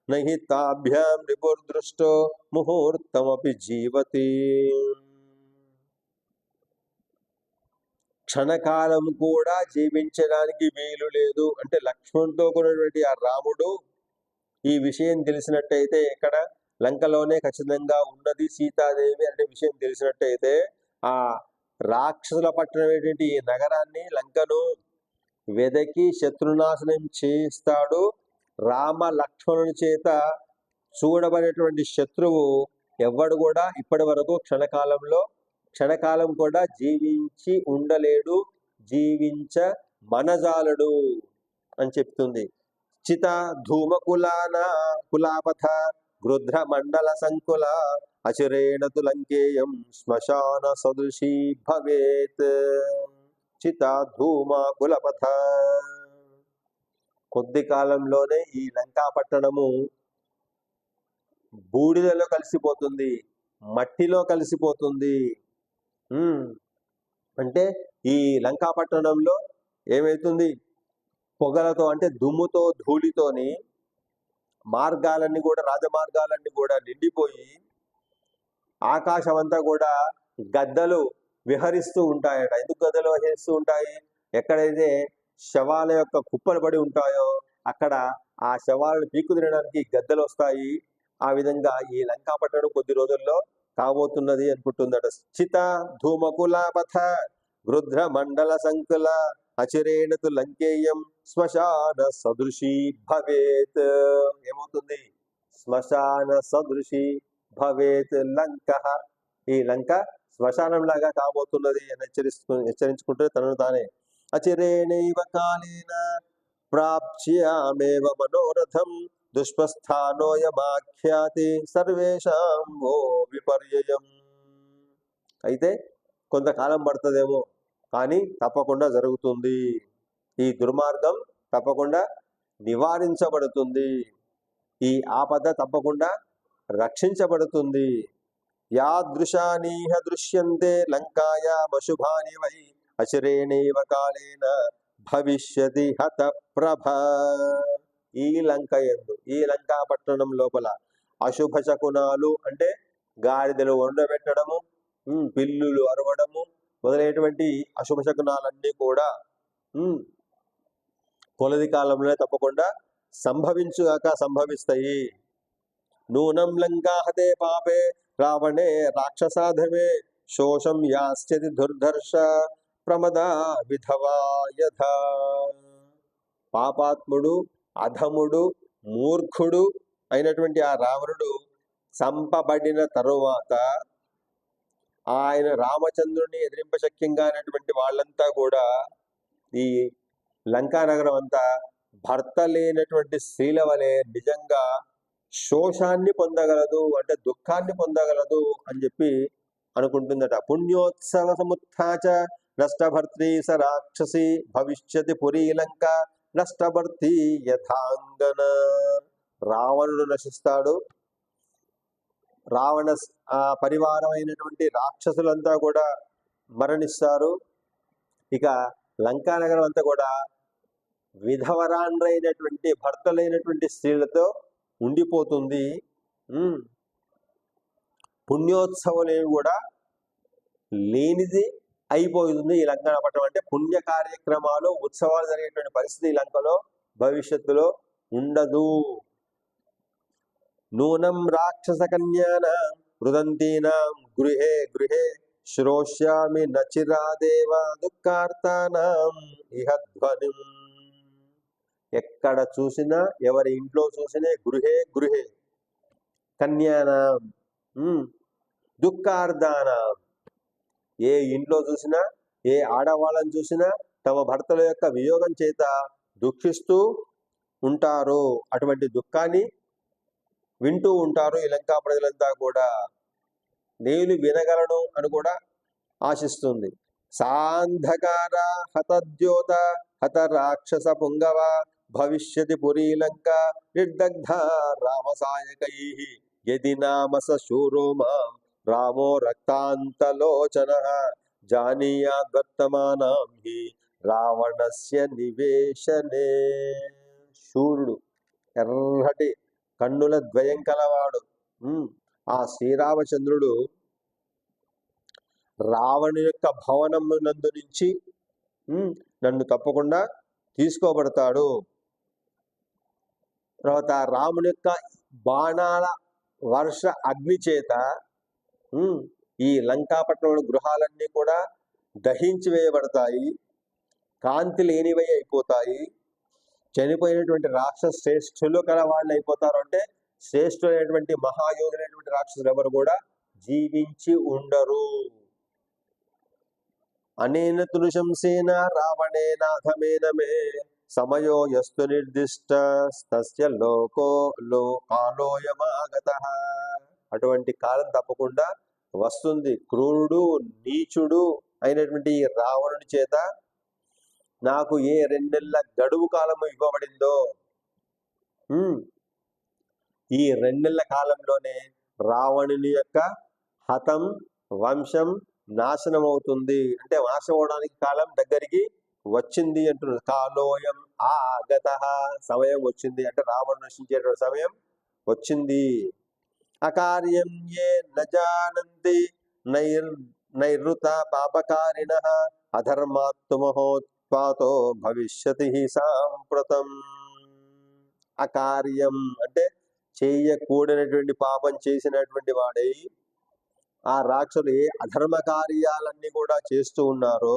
నహి తాభ్యాం రిపుర్దృష్టో ముహూర్తమపి జీవతి. క్షణకాలం కూడా జీవించడానికి వీలు లేదు. అంటే లక్ష్మణుడితో కూడినటువంటి ఆ రాముడు ఈ విషయం తెలిసినట్టయితే, ఇక్కడ లంకలోనే ఖచ్చితంగా ఉన్నది సీతాదేవి అనే విషయం తెలిసినట్టయితే, ఆ రాక్షసుల పట్టణమైనటువంటి ఈ నగరాన్ని, లంకను వెదకి శత్రునాశనం చేయిస్తాడు. రామ లక్ష్మణుని చేత చూడబడినటువంటి శత్రువు ఎవడు కూడా ఇప్పటి వరకు క్షణకాలం కూడా జీవించి ఉండలేడు, జీవించ మనజాలడు అని చెప్తుంది. చిత కులాపథ గృధ్ర మండల సంకుల అచిరేణ తు లంకేయం శ్మశాన సదృశీ భవేత్. చిత కులపథ. కొద్ది కాలంలోనే ఈ లంకా పట్టణము బూడిదలో కలిసిపోతుంది, మట్టిలో కలిసిపోతుంది. అంటే ఈ లంకా పట్టణంలో ఏమైతుంది, పొగలతో, అంటే దుమ్ముతో, ధూళితోని మార్గాలన్నీ కూడా, రాజమార్గాలన్నీ కూడా నిండిపోయి ఆకాశం అంతా కూడా గద్దలు విహరిస్తూ ఉంటాయట. ఎందుకు గద్దలు విహరిస్తూ ఉంటాయి? ఎక్కడైతే శవాల యొక్క కుప్పలు పడి ఉంటాయో అక్కడ ఆ శవాలను పీక్కు తినడానికి గద్దలు వస్తాయి. ఆ విధంగా ఈ లంకా పట్టణం కొద్ది రోజుల్లో కాబోతున్నది అనుకుంటుందట. చిత ధూమకులాపథ గృధ్ర మండల సంకుల అచిరేణ తు లంకేయం శ్మశాన సదృశీ భవేత్. ఏమవుతుంది? శ్మశాన సదృశీ భవేత్ లంక. ఈ లంక శ్మశానంలాగా కాబోతున్నది అని హెచ్చరించుకుంటే తనను తానే అచిరేణైవ కాలేన ప్రాప్స్యామేవ మనోరథం దుష్ప్రస్థానోయమాఖ్యాతి సర్వేషాం ఓ విపర్యయం. అయితే కొంతకాలం పడుతుందేమో, కానీ తప్పకుండా జరుగుతుంది. ఈ దుర్మార్గం తప్పకుండా నివారించబడుతుంది. ఈ ఆపద తప్పకుండా రక్షించబడుతుంది. యాదృశానీహ దృశ్యంతే లంకాయామశుభాని వై అచిరేణైవ కాలేన భవిష్యతి హత ప్రభ. ఈ లంక యందు, ఈ లంకా పట్టణం లోపల అశుభ శకునాలు అంటే గాడిదలు వండబెట్టడము, పిల్లులు అరవడము మొదలైనటువంటి అశుభ శకునాలన్నీ కూడా కొలది కాలంలో తప్పకుండా సంభవిస్తాయి. నూనం లంకాహతే పాపే రావణే రాక్షసాధమే శోషం యాస్యతి దుర్ధర్ష ప్రమద విధవా యథా. పాపాత్ముడు, అధముడు, మూర్ఖుడు అయినటువంటి ఆ రావణుడు చంపబడిన తరువాత ఆయన రామచంద్రుని ఎదిరింపశక్యంగా అయినటువంటి వాళ్ళంతా కూడా ఈ లంకానగరం అంతా భర్త లేనటువంటి స్త్రీల వలె నిజంగా శోషాన్ని పొందగలదు, అంటే దుఃఖాన్ని పొందగలదు అని చెప్పి అనుకుంటుందట. పుణ్యోత్సవ సముత్థాచ నష్టభర్త్రీ స రాక్షసి భవిష్యతి పురీ లంక నష్టభర్తి యథాంగన. రావణుడు నశిస్తాడు, రావణ పరివారం అయినటువంటి రాక్షసులంతా కూడా మరణిస్తారు. ఇక లంకానగరం అంతా కూడా విధవరాండ్రైనటువంటి భర్తలైనటువంటి స్త్రీలతో ఉండిపోతుంది. పుణ్యోత్సవం కూడా లేనిది అయిపోతుంది ఈ లంకా పట్టణం. అంటే పుణ్య కార్యక్రమాలు, ఉత్సవాలు జరిగేటువంటి పరిస్థితి లంకలో భవిష్యత్తులో ఉండదు. నూనం రాక్షస కన్యానాం రుదంతీనాం గృహే గృహే శ్రోష్యామి నచిరాదేవ దుఃఖార్తానాం ఇహ ధ్వనిం. ఎక్కడ చూసినా, ఎవరి ఇంట్లో చూసినా గృహే గృహే కన్యానాం దుఃఖార్దానాం. ఏ ఇంట్లో చూసినా, ఏ ఆడవాళ్ళని చూసినా తమ భర్తల యొక్క వియోగం చేత దుఃఖిస్తూ ఉంటారు. అటువంటి దుఃఖాన్ని వింటూ ఉంటారు ఈ లంకా ప్రజలంతా కూడా. నేను వినగలను అని కూడా ఆశిస్తుంది. సాంధకార హతద్యోత హత రాక్షస పుంగవ భవిష్యతి పురీ లంక నిర్దగ్ధ రామసాయకై యది నామస శూరో మాం రామో రక్తాంతలోచన జానీయాద్వర్తమానాం హి రావణస్య నివేశనే. శూరుడు, ఎర్రటి కన్నుల ద్వయం కలవాడు ఆ శ్రీరామచంద్రుడు రావణు యొక్క భవనం నందు నుంచి నన్ను తప్పకుండా తీసుకోబడతాడు. తర్వాత రాముని యొక్క బాణాల వర్ష అగ్ని చేత ఈ లంకాపట్నంలో గృహాలన్నీ కూడా దహించి వేయబడతాయి, కాంతి లేనివై అయిపోతాయి. చనిపోయినటువంటి రాక్షస శ్రేష్ఠులు కల వాళ్ళు అయిపోతారు. అంటే శ్రేష్ఠులైనటువంటి మహాయోధులైనటువంటి రాక్షసులు ఎవరు కూడా జీవించి ఉండరు. అనేన దృశంసేన రావణేనాథమేన మే సమయో యస్తు నిర్దిష్ట తస్య కాలోయమాగతః. అటువంటి కాలం తప్పకుండా వస్తుంది. క్రూరుడు, నీచుడు అయినటువంటి ఈ రావణుని చేత నాకు ఏ 2 నెలల గడువు కాలము ఇవ్వబడిందో, ఈ 2 నెలల కాలంలోనే రావణుని యొక్క హతం వంశం నాశనం అవుతుంది. అంటే నాశనం అవడానికి కాలం దగ్గరికి వచ్చింది అంటున్నారు. కాలోయం ఆగత, సమయం వచ్చింది, అంటే రావణుడు నశించేటువంటి సమయం వచ్చింది. అకార్యం ఏ నజానంతి నైరుత పాపకారిణః అధర్మాత్మహోత్పాతో భవిష్యతి సాంప్రతం. అకార్యం అంటే చేయకూడనటువంటి పాపం చేసినటువంటి వాడై ఆ రాక్షసులు ఏ అధర్మ కార్యాలన్నీ కూడా చేస్తూ ఉన్నారో,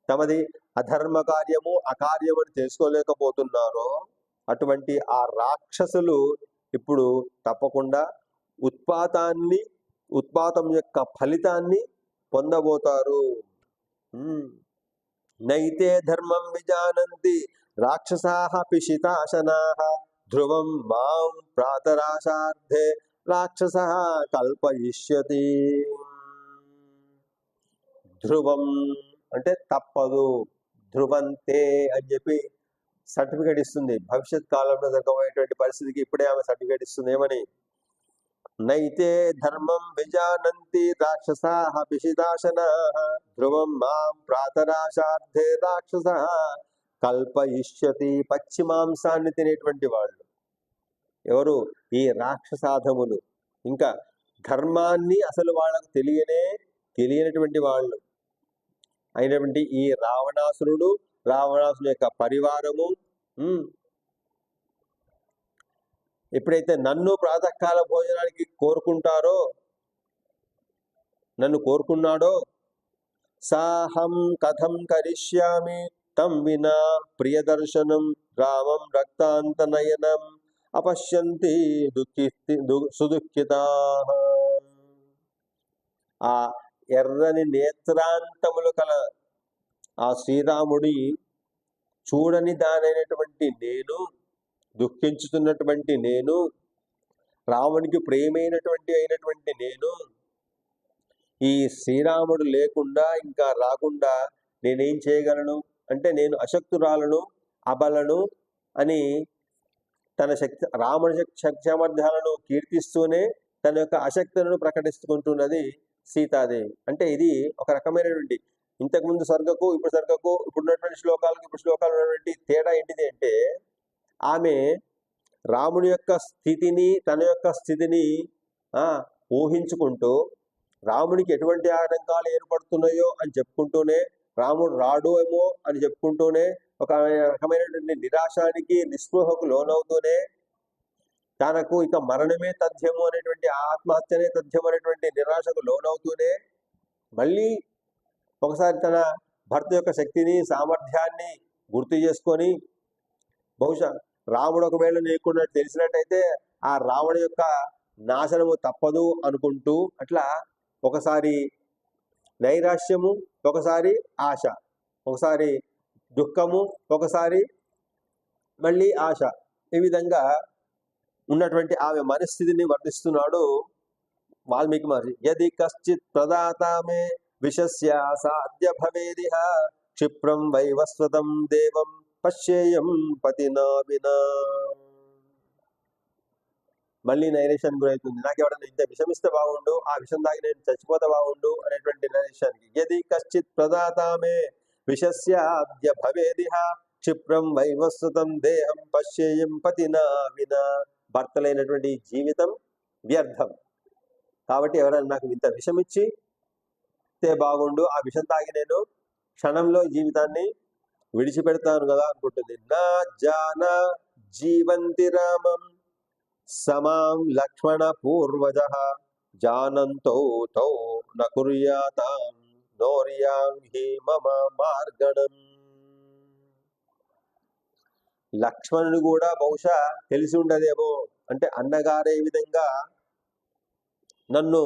తమది అధర్మ కార్యము అకార్యము అని తెలుసుకోలేకపోతున్నారో అటువంటి ఆ రాక్షసులు ఇప్పుడు తప్పకుండా ఉత్పాతాన్ని ఉత్పాతం యొక్క ఫలితాన్ని పొందబోతారు. నైతే ధర్మం విజానంతి రాక్షసాః పిశితాశనాః ధ్రువం మాం ప్రాతరాశార్థే రాక్షసః కల్పయిష్యతి. ధ్రువం అంటే తప్పదు, ధ్రువంతే అని చెప్పి సర్టిఫికేట్ ఇస్తుంది. భవిష్యత్ కాలంలో జరగబోయేటువంటి పరిస్థితికి ఇప్పుడే ఆమె సర్టిఫికేట్ ఇస్తుంది. ఏమని? నైతే ధర్మం విజానంతి రాక్షసాః పిశితాశనాః ధ్రువం మాం ప్రాతరాశార్థే రాక్షసః కల్పయిష్యతి. పచ్చి మాంసాన్ని తినేటువంటి వాళ్ళు ఎవరు? ఈ రాక్షసాధములు. ఇంకా ధర్మాన్ని అసలు వాళ్ళకు తెలియనటువంటి వాళ్ళు అయినటువంటి ఈ రావణాసురుడు, రావణాసురుడు యొక్క పరివారము ఎప్పుడైతే నన్ను ప్రాతకాల భోజనానికి నన్ను కోరుకున్నాడో, సాహం కథం కరిష్యామి తం వినా ప్రియదర్శనం రామం రక్తాంతనయనం అపశ్యంతి సుదుఃఖితాః. ఆ ఎర్రని నేత్రాంతములు కల ఆ శ్రీరాముడి చూడని దానైనటువంటి నేను, దుఃఖించుతున్నటువంటి నేను, రామునికి అయినటువంటి నేను, ఈ శ్రీరాముడు లేకుండా ఇంకా రాకుండా నేనేం చేయగలను అంటే నేను అశక్తురాలను, అబలను అని తన రాముడి శక్తి సామర్థ్యాలను కీర్తిస్తూనే తన యొక్క అశక్తులను ప్రకటిస్తుంటున్నది సీతాదేవి. అంటే ఇది ఒక రకమైనటువంటి ఇంతకుముందు సర్గకు ఇప్పుడు సర్గకు ఇప్పుడున్నటువంటి శ్లోకాలకు ఇప్పుడు శ్లోకాలు ఉన్నటువంటి తేడా ఏంటిది అంటే, ఆమె రాముడి యొక్క స్థితిని తన యొక్క స్థితిని ఊహించుకుంటూ రాముడికి ఎటువంటి ఆటంకాలు ఏర్పడుతున్నాయో అని చెప్పుకుంటూనే, రాముడు రాడు ఏమో అని చెప్పుకుంటూనే, ఒక రకమైనటువంటి నిరాశానికి నిస్పృహకు లోనవుతూనే, తనకు ఇక మరణమే తథ్యము అనేటువంటి ఆత్మహత్యనే తథ్యం అనేటువంటి నిరాశకు లోనవుతూనే, మళ్ళీ ఒకసారి తన భర్త యొక్క శక్తిని సామర్థ్యాన్ని గుర్తు చేసుకొని, బహుశా రాముడు ఒకవేళ లేకుండా తెలిసినట్టయితే ఆ రావణ యొక్క నాశనము తప్పదు అనుకుంటూ, అట్లా ఒకసారి నైరాశ్యము, ఒకసారి ఆశ, ఒకసారి దుఃఖము, ఒకసారి మళ్ళీ ఆశ, ఈ విధంగా ఉన్నటువంటి ఆమె మనస్థితిని వర్ణిస్తున్నాడు వాల్మీకి మహర్షి. యది కశ్చిత్ ప్రదాతామే విషస్య సాధ్య భవేదిహ క్షిప్రం వైవస్వతం దేవం పశ్యేయం పతినా వినా. మళ్ళీ నైరేషన్ గురవుతుంది. నాకు ఎవడన్నా ఇంత విషమిస్తే బాగుండు, ఆ విషం దాగి నేను చచ్చిపోతే బాగుండు అనేటువంటి నైరేషన్కి. యది కశ్చిత్ ప్రదాతామే విషస్యాద్య భవేదిహ క్షిప్రం వైవస్వతం దేహం పశ్యేయం పతినా వినా. భర్తలైనటువంటి జీవితం వ్యర్థం కాబట్టి ఎవరైనా నాకు ఇంత విషమిచ్చి బాగుండు, ఆ విషం తాగి నేను క్షణంలో జీవితాన్ని విడిచిపెడతాను కదా అనుకుంటుంది. నా జానా జీవంతి రామం సమాం లక్ష్మణ పూర్వజ జానంతో తౌ న కుర్యాతాం నోర్యాం హి మమ మార్గణం. లక్ష్మణుడు కూడా బహుశా తెలిసి ఉండదేమో, అంటే అన్నగారే విధంగా నన్ను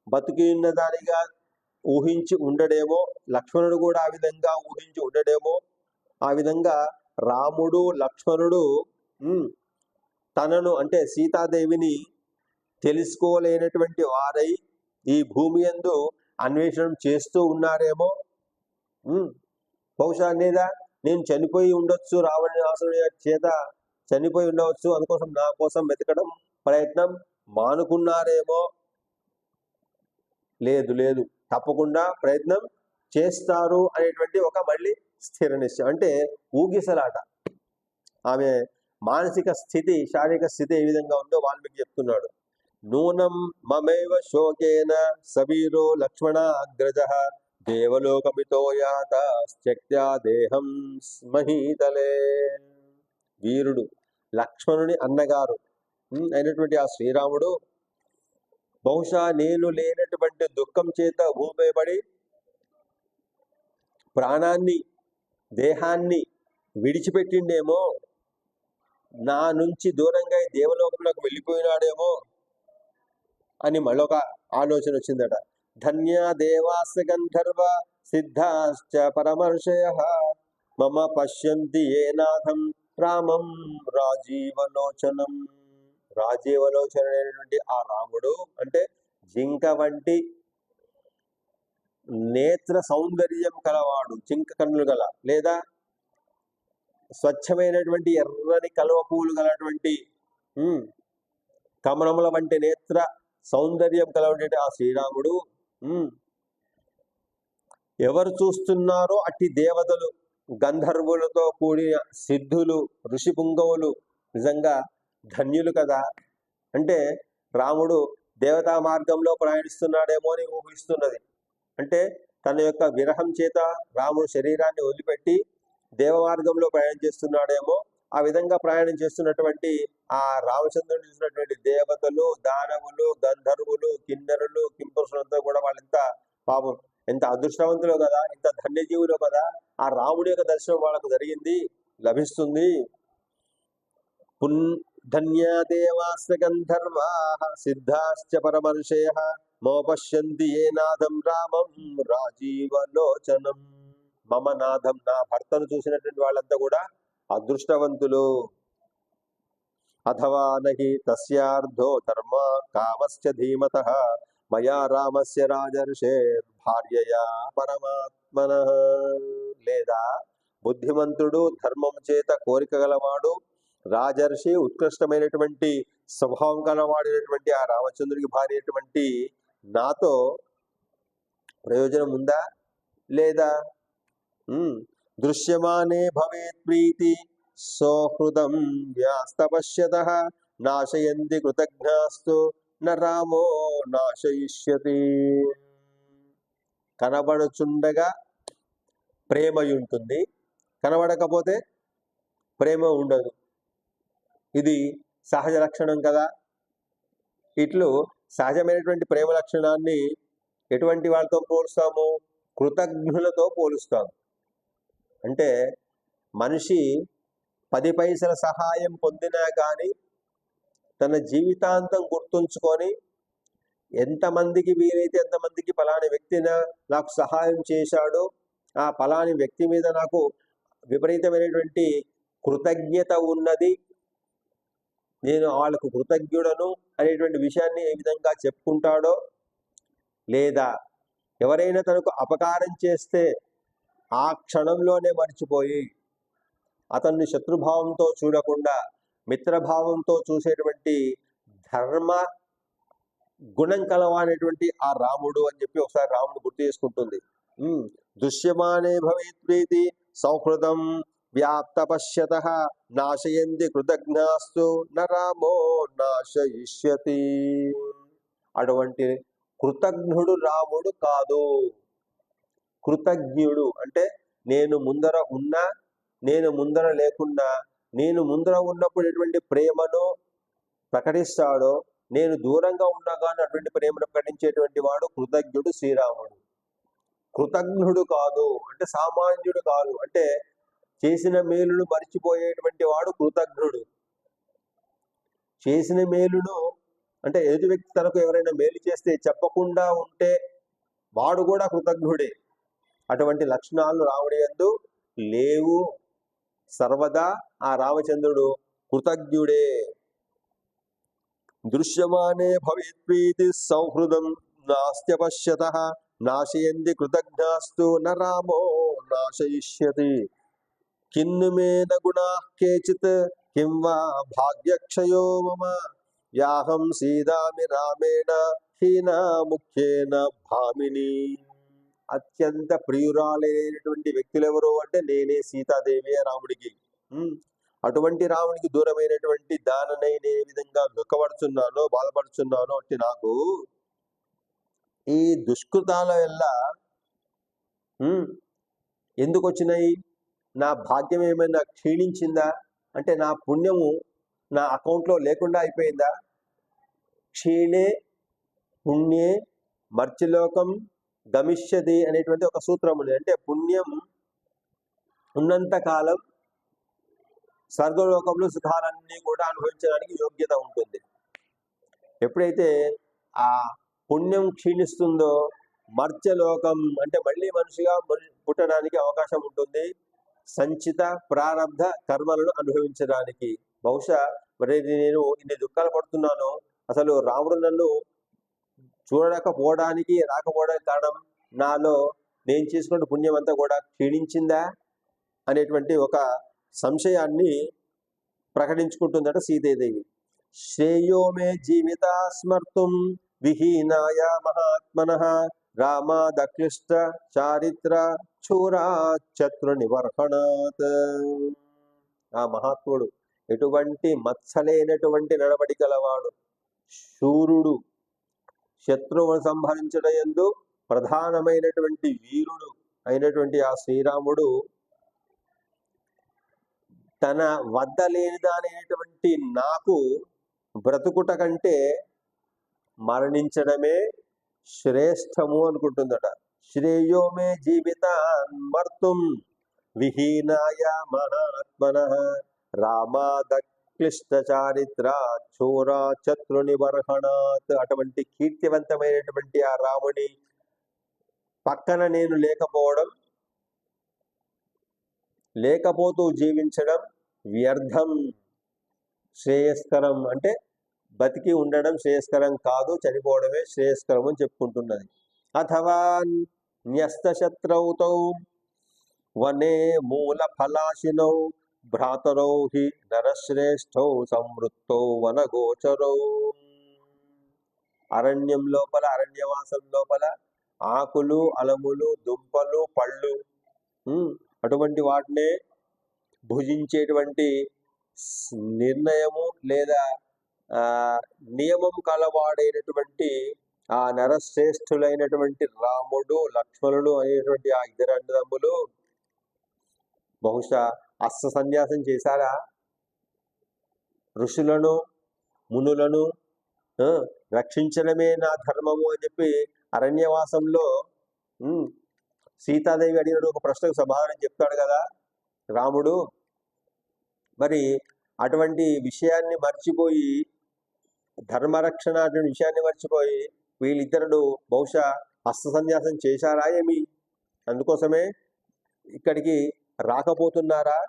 బతికిన్న దానిగా ఊహించి ఉండడేమో, లక్ష్మణుడు కూడా ఆ విధంగా ఊహించి ఉండడేమో. ఆ విధంగా రాముడు లక్ష్మణుడు తనను అంటే సీతాదేవిని తెలుసుకోలేనటువంటి వారై ఈ భూమి యందు అన్వేషణ చేస్తూ ఉన్నారేమో. బహుశా లేదా నేను చనిపోయి ఉండొచ్చు, రావణాసురుడి చేత చనిపోయి ఉండవచ్చు, అందుకోసం నా కోసం వెతకడం ప్రయత్నం మానుకున్నారేమో. లేదు తప్పకుండా ప్రయత్నం చేస్తారు అనేటువంటి ఒక మళ్ళీ స్థిర నిశ్చయం. అంటే ఊగిసలాట. ఆమె మానసిక స్థితి, శారీరక స్థితి ఏ విధంగా ఉందో వాల్మీకి చెప్తున్నాడు. నూనం మమేవ శోకేన సవీరో లక్ష్మణ అగ్రజ దేవలోకమితో యాత త్యక్త్యా దేహం మహీతలే. వీరుడు లక్ష్మణుని అన్నగారు అయినటువంటి ఆ శ్రీరాముడు బహుశా నేను లేనటువంటి దుఃఖం చేత భూమిపై పడి ప్రాణాన్ని, దేహాన్ని విడిచిపెట్టిండేమో, నా నుంచి దూరంగా దేవలోకంలోకి వెళ్ళిపోయినాడేమో. అని మరొక ఆలోచన వచ్చిందట. ధన్య దేవాస్య గంధర్వ సిద్ధాశ్చ పరమర్షయ మమ పశ్యంతి ఏనాథం రామం రాజీవలోచనం. రాజీవలోచనైనటువంటి ఆ రాముడు అంటే జింక వంటి నేత్ర సౌందర్యం కలవాడు, జింక కన్నులు గల లేదా స్వచ్ఛమైనటువంటి ఎర్రని కలువ పూలు గలటువంటి కమలముల వంటి నేత్ర సౌందర్యం కలవంటి ఆ శ్రీరాముడు ఎవరు చూస్తున్నారో అట్టి దేవతలు, గంధర్వులతో కూడిన సిద్ధులు, ఋషి పుంగవులు నిజంగా ధన్యులు కదా. అంటే రాముడు దేవతా మార్గంలో ప్రయాణిస్తున్నాడేమో అని ఊహిస్తున్నది. అంటే తన యొక్క విరహం చేత రాముడు శరీరాన్ని వదిలిపెట్టి దేవ మార్గంలో ప్రయాణం చేస్తున్నాడేమో. ఆ విధంగా ప్రయాణం చేస్తున్నటువంటి ఆ రామచంద్రుడు చూసినటువంటి దేవతలు, దానవులు, గంధర్వులు, కిన్నరులు, కింపురుషులంతా కూడా వాళ్ళంతా పాపం ఎంత అదృష్టవంతులు కదా, ఎంత ధన్యజీవులు కదా. ఆ రాముడి యొక్క దర్శనం వాళ్ళకు జరిగింది, లభిస్తుంది. ధన్య దేవాస్య గంధర్వా సిద్ధాశ్చ పరమర్షయ మోపశ్యంతి ఏ నాథం రామం రాజీవలోచనం. మమ నాథం, నా భర్తను చూసినటువంటి వాళ్ళంతా కూడా అదృష్టవంతులు. అథవా నహి తస్యార్థో ధర్మ కామస్య ధీమతః మయా రామస్య రాజర్షేర్ భార్యయా పరమాత్మన. లేదా బుద్ధిమంతుడు, ధర్మం చేత కోరిక గలవాడు, రాజర్షి ఉత్కృష్టమైనటువంటి స్వభావం గలవాడినటువంటి ఆ రామచంద్రుడికి భార్య అయినటువంటి నాతో ప్రయోజనం ఉందా లేదా? దృశ్యమానే భవేత్ ప్రీతి సౌహృదం వ్యాస్తపశ్యతః నాశయంతి కృతజ్ఞాస్తు న రామో నాశయిష్యతి. కనబడుచుండగా ప్రేమ ఉంటుంది, కనబడకపోతే ప్రేమ ఉండదు. ఇది సహజ లక్షణం కదా. ఇట్లు సహజమైనటువంటి ప్రేమ లక్షణాన్ని ఎటువంటి వాళ్ళతో పోలుస్తాము? కృతజ్ఞులతో పోలుస్తాము. అంటే మనిషి 10 పైసల సహాయం పొందినా కానీ తన జీవితాంతం గుర్తుంచుకొని ఎంతమందికి వీలైతే ఎంతమందికి పలాని వ్యక్తి నాకు సహాయం చేశాడో ఆ పలాని వ్యక్తి మీద నాకు విపరీతమైనటువంటి కృతజ్ఞత ఉన్నది, నేను వాళ్ళకు కృతజ్ఞుడను అనేటువంటి విషయాన్ని ఏ విధంగా చెప్పుకుంటాడో, లేదా ఎవరైనా తనకు అపకారం చేస్తే ఆ క్షణంలోనే మర్చిపోయి అతన్ని శత్రుభావంతో చూడకుండా మిత్రభావంతో చూసేటువంటి ధర్మ గుణం కలవానేటువంటి ఆ రాముడు అని చెప్పి ఒకసారి రాముడు గుర్తు చేసుకుంటుంది. దృశ్యమానే భవేత్ ప్రీతి సౌహృదం వ్యాప్త పశ్యతః నాశయంతి కృతజ్ఞాస్తు న రామో నాశయిష్యతి. అటువంటి కృతజ్ఞుడు రాముడు కాదు. కృతజ్ఞుడు అంటే నేను ముందర ఉన్నా, నేను ముందర లేకున్నా, నేను ముందర ఉన్నప్పుడు ఎటువంటి ప్రేమను ప్రకటిస్తాడో, నేను దూరంగా ఉన్నా కానీ అటువంటి ప్రేమను ప్రకటించేటువంటి వాడు కృతజ్ఞుడు శ్రీరాముడు. కృతజ్ఞుడు కాదు అంటే సామాన్యుడు కాదు. అంటే చేసిన మేలును మరిచిపోయేటువంటి వాడు కృతజ్ఞుడు. చేసిన మేలును అంటే ఎదుటి వ్యక్తి తనకు ఎవరైనా మేలు చేస్తే చెప్పకుండా ఉంటే వాడు కూడా కృతజ్ఞుడే. అటువంటి లక్షణాలు రాముడి యందు లేవు. సర్వదా ఆ రామచంద్రుడు కృతజ్ఞుడే. దృశ్యమానే భవేత్ ప్రీతి సౌహృదం నాస్త్యపశ్యతః నాశయంతి కృతజ్ఞాస్తు న రామో నాశయిష్యతి. కిన్ను మే న గుణాః కేచిత్ కిం వా భాగ్యక్షయో మమ యాహం సీదామి రామేణ హీనా ముఖ్యేన భామిని. అత్యంత ప్రియురాలైనటువంటి వ్యక్తులు ఎవరు అంటే నేనే, సీతాదేవి రాముడికి. అటువంటి రాముడికి దూరమైనటువంటి దాననై నేను ఏ విధంగా దుఃఖపడుచున్నానో బాధపడుచున్నానో అంటే నాకు ఈ దుష్కృతాల వల్ల ఎందుకు వచ్చినాయి? నా భాగ్యం ఏమైనా క్షీణించిందా? అంటే నా పుణ్యము నా అకౌంట్లో లేకుండా అయిపోయిందా? క్షీణే పుణ్యే మర్చిలోకం గమిష్యది అనేటువంటి ఒక సూత్రం ఉంది. అంటే పుణ్యం ఉన్నంత కాలం స్వర్గలోకంలో సుఖాలన్నీ కూడా అనుభవించడానికి యోగ్యత ఉంటుంది. ఎప్పుడైతే ఆ పుణ్యం క్షీణిస్తుందో మర్త్యలోకం అంటే మళ్ళీ మనిషిగా పుట్టడానికి అవకాశం ఉంటుంది, సంచిత ప్రారంధ కర్మలను అనుభవించడానికి. బహుశా మరి నేను ఇన్ని దుఃఖాలు పడుతున్నాను, అసలు రాముడు నన్ను చూడకపోవడానికి రాకపోవడానికి కారణం నాలో నేను చేసుకున్న పుణ్యం అంతా కూడా క్షీణించిందా అనేటువంటి ఒక సంశయాన్ని ప్రకటించుకుంటుందట సీతాదేవి. శ్రేయో మే జీవిత స్మర్తుం విహీనాయ మహాత్మనః రామాదక్లిష్ట చారిత్ర చూరా శత్రు నివర్హణాత్. ఆ మహాత్ముడు ఎటువంటి మత్సలేనటువంటి నడవడి గలవాడు, శూరుడు, శత్రువును సంహరించడం యందు ప్రధానమైనటువంటి వీరుడు అయినటువంటి ఆ శ్రీరాముడు తన వద్ద లేనిదానైనటువంటి నాకు బ్రతుకుట కంటే మరణించడమే శ్రేష్టము అనుకుంటుందట. శ్రేయో మే జీవితాన్మర్తుం విహీనాయ మహాత్మనః రామాదక్లిష్ట చారిత్ర చోరా శత్రు నివర్హణాత్. అటువంటి కీర్తివంతమైనటువంటి ఆ రాముని పక్కన నేను లేకపోతూ జీవించడం వ్యర్థం, శ్రేయస్కరం అంటే బతికి ఉండడం శ్రేయస్కరం కాదు, చనిపోవడమే శ్రేయస్కరం అని చెప్పుకుంటున్నది. అథవా న్యస్తశత్రౌతౌ వనే మూల ఫలాశినౌ భ్రాతరౌ హి నరశ్రేష్ఠౌ సంవృత్తౌ వనగోచరౌ. అరణ్యం లోపల, అరణ్యవాసం లోపల ఆకులు, అలములు, దుంపలు, పళ్ళు అటువంటి వాటినే భుజించేటువంటి నిర్ణయము లేదా నియమం కలవాడైనటువంటి ఆ నరశ్రేష్ఠులైనటువంటి రాముడు, లక్ష్మణుడు అనేటువంటి ఆ ఇద్దరు అన్నదమ్ములు బహుశా అస్త్ర సన్యాసం చేశారా? ఋషులను, మునులను రక్షించడమే నా ధర్మము అని చెప్పి అరణ్యవాసంలో సీతాదేవి అడిగిన ఒక ప్రశ్నకు సమాధానం చెప్తాడు కదా రాముడు. మరి అటువంటి విషయాన్ని మర్చిపోయి, ధర్మరక్షణ అటువంటి విషయాన్ని మర్చిపోయి వీళ్ళిద్దరు బహుశా హస్త సన్యాసం చేశారా ఏమి? అందుకోసమే ఇక్కడికి రాకపోతున్నారా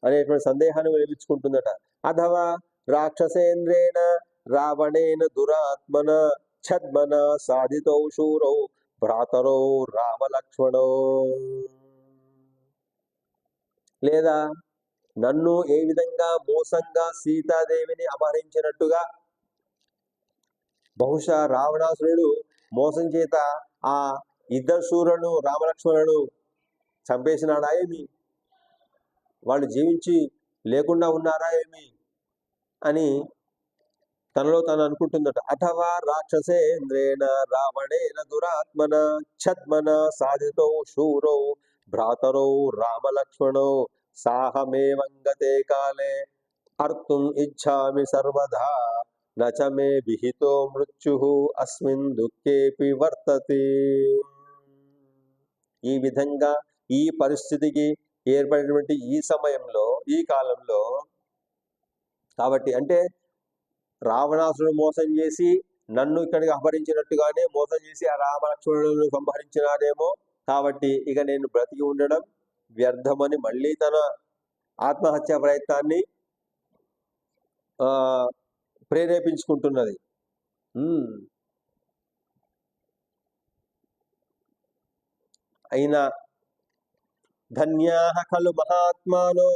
అనేటువంటి సందేహాన్ని వెలిగించుకుంటుందట. అథవా రాక్షసేంద్రేణ రావణేన దురాత్మన ఛద్మన సాధితౌ శూరౌ భ్రాతరో రామలక్ష్మణో. లేదా నన్ను ఏ విధంగా మోసంగా సీతాదేవిని అపహరించినట్టుగా బహుశా రావణాసురుడు మోసం చేత ఆ ఇద్దరు శూరులను, రామలక్ష్మణులను చంపేసినాడా ఏమి? వాళ్ళు జీవించి లేకుండా ఉన్నారా ఏమి అని తనలో తను అనుకుంటుందట. అథవా రాక్షసేంద్రేణ రావణేన దురాత్మన ఛద్మన సాధితో శూరో భ్రాతరో రామలక్ష్మణో సాహమేవంగతే కాలే అర్తుం ఇచ్ఛామి సర్వదా నచ మే విహితో మృత్యుః అస్మిన్ దుఃఖేపి వర్తతే. ఈ విధంగా ఈ పరిస్థితికి ఏర్పడినటువంటి ఈ సమయంలో, ఈ కాలంలో కాబట్టి అంటే రావణాసురుడు మోసం చేసి నన్ను ఇక్కడికి అపహరించినట్టుగానే మోసం చేసి ఆ రామలక్ష్మణులను సంహరించినాడేమో, కాబట్టి ఇక నేను బ్రతికి ఉండడం వ్యర్థమని మళ్ళీ తన ఆత్మహత్యా ప్రయత్నాన్ని ప్రేరేపించుకుంటున్నది. అయినా ధన్యాః ఖలు మహాత్మానో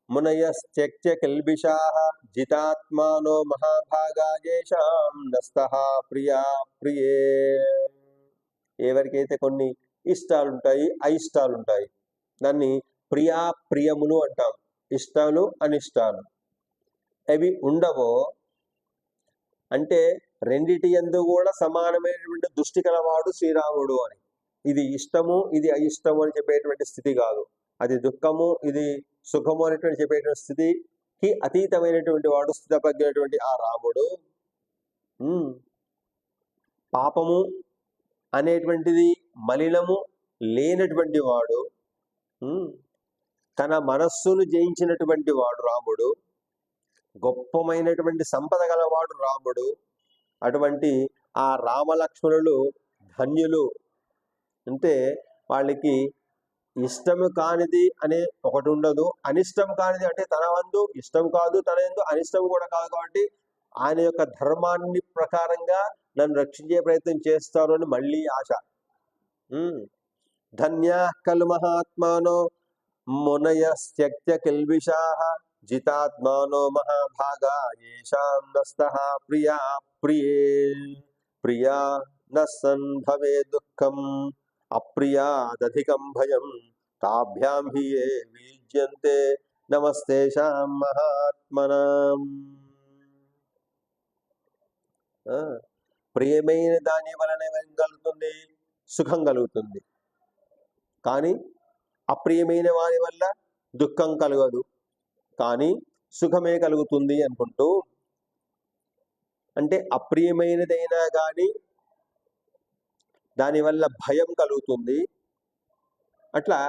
మునయశ్చక్ష్య కిల్బిషాః జితాత్మానో మహాభాగా యేషాం నస్తః ప్రియా ప్రియే. ఎవరికైతే కొన్ని ఇష్టాలుంటాయి, అయిష్టాలుంటాయి, దాన్ని ప్రియా ప్రియములు అంటాం. ఇష్టాలు, అనిష్టాలు అవి ఉండవో అంటే రెండిటి యందు కూడా సమానమైనటువంటి దృష్టి కలవాడు శ్రీరాముడు అని. ఇది ఇష్టము, ఇది అయిష్టము అని చెప్పేటువంటి స్థితి కాదు. అది దుఃఖము, ఇది సుఖము అనేటువంటి చెప్పేటువంటి స్థితికి అతీతమైనటువంటి వాడు స్థితప్రజ్ఞటువంటి ఆ రాముడు. పాపము అనేటువంటిది మలినము లేనటువంటి వాడు, తన మనస్సును జయించినటువంటి వాడు రాముడు, గొప్పమైనటువంటి సంపద గలవాడు రాముడు. అటువంటి ఆ రామలక్ష్మణులు ధన్యులు. అంటే వాళ్ళకి ఇష్టము కానిది అనే ఒకటి ఉండదు, అనిష్టం కానిది అంటే తన వందు ఇష్టం కాదు, తన యందు అనిష్టం కూడా కాదు. కాబట్టి ఆయన యొక్క ధర్మాన్ని ప్రకారంగా నన్ను రక్షించే ప్రయత్నం చేస్తారు అని మళ్ళీ ఆశ. ధన్యా ఖలు మహాత్మానో మునయస్త్యక్త్య కిల్బిషాః జితాత్మానో మహాభాగా యేషాం నస్తః ప్రియా ప్రియే ప్రియా నస్సన్ భవే దుఃఖం అప్రియాదధికం భయం తాభ్యాం హి ఏ వియుజ్యంతే నమస్తేషాం మహాత్మనాం. ప్రియమైన దాని వలన ఏం కలుగుతుంది? సుఖం కలుగుతుంది. కానీ అప్రియమైన వారి వల్ల దుఃఖం కలగదు, కానీ సుఖమే కలుగుతుంది అనుకుంటూ, అంటే అప్రియమైనదైనా కానీ దానివల్ల భయం కలుగుతుంది. అట్లా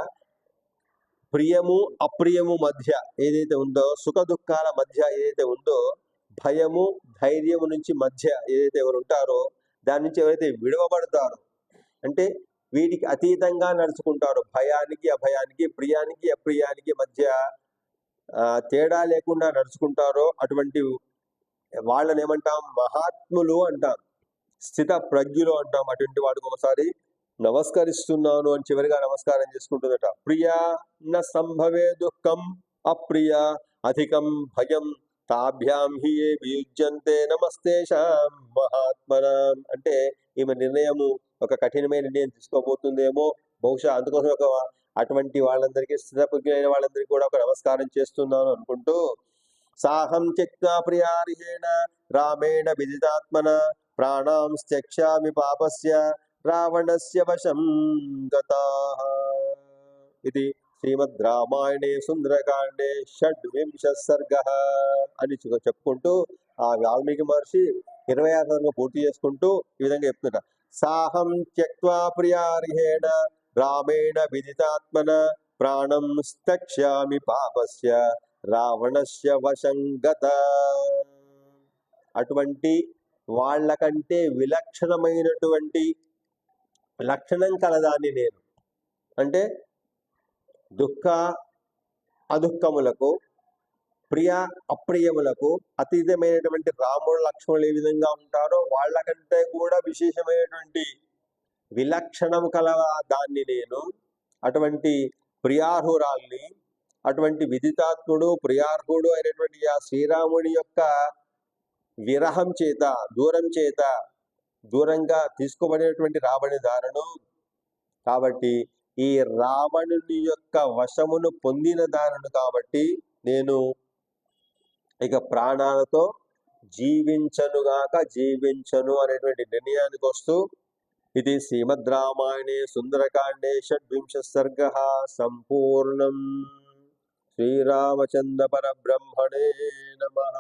ప్రియము అప్రియము మధ్య ఏదైతే ఉందో, సుఖ దుఃఖాల మధ్య ఏదైతే ఉందో, భయము ధైర్యము నుంచి మధ్య ఏదైతే ఎవరు ఉంటారో దాని నుంచి ఎవరైతే విడవబడతారో, అంటే వీటికి అతీతంగా నడుచుకుంటారో, భయానికి అభయానికి, ప్రియానికి అప్రియానికి మధ్య తేడా లేకుండా నడుచుకుంటారో అటువంటి వాళ్ళని ఏమంటాం? మహాత్ములు అంటాం, స్థిత ప్రజ్ఞులు అంటాం. అటువంటి వాడికి ఒకసారి నమస్కరిస్తున్నాను అని చివరిగా నమస్కారం చేసుకుంటుందట. ప్రియా న సంభవే దుఃఖం అప్రియ అధికం భయం తాభ్యాం హి ఏ వియుజ్యంతే నమస్తేషాం మహాత్మనాం. అంటే ఈమె నిర్ణయము ఒక కఠినమైన నిర్ణయం తీసుకోబోతుందేమో, బహుశా అందుకోసం అటువంటి వాళ్ళందరికీ, స్థితప్రజ్ఞులైన వాళ్ళందరికీ కూడా ఒక నమస్కారం చేస్తున్నాను అనుకుంటూ, సాహం త్యక్త్వా ప్రియారిహేణ రామేణ విదితాత్మన ప్రాణాం త్యక్ష్యామి పాపస్య రావణస్య వశం గతాః. ఇది శ్రీమద్ రామాయణే సుందరకాండే 26వ సర్గః అని చెప్పుకుంటూ ఆ వాల్మీకి మహర్షి 26వ సర్గం పూర్తి చేసుకుంటూ ఈ విధంగా చెప్తున్నా. సాహం త్యక్త్వా ప్రియారిహేణ రామేణ విదితాత్మన ప్రాణం త్యక్ష్యామి పాపస్య రావణస్య వశం గతాః. అటువంటి వాళ్ళకంటే విలక్షణమైనటువంటి లక్షణం కలదాన్ని నేను, అంటే దుఃఖ అదుఃఖములకు, ప్రియ అప్రియములకు అతీతమైనటువంటి రాముడు లక్ష్మణులు ఏ విధంగా ఉంటారో వాళ్ళకంటే కూడా విశేషమైనటువంటి విలక్షణము కల దాన్ని నేను. అటువంటి ప్రియార్హురాల్ని, అటువంటి విదితాత్ముడు ప్రియార్హుడు అయినటువంటి ఆ శ్రీరాముడి యొక్క విరహం చేత, దూరంగా తీసుకోబడినటువంటి రావణి దారును. కాబట్టి ఈ రావణుని యొక్క వశమును పొందిన దారును కాబట్టి నేను ఇక ప్రాణాలతో జీవించను అనేటువంటి నిర్ణయానికి వస్తూ, ఇది శ్రీమద్ రామాయణే సుందరకాండే 26వ సర్గః సంపూర్ణం. శ్రీరామచంద్ర పరబ్రహ్మణే నమః.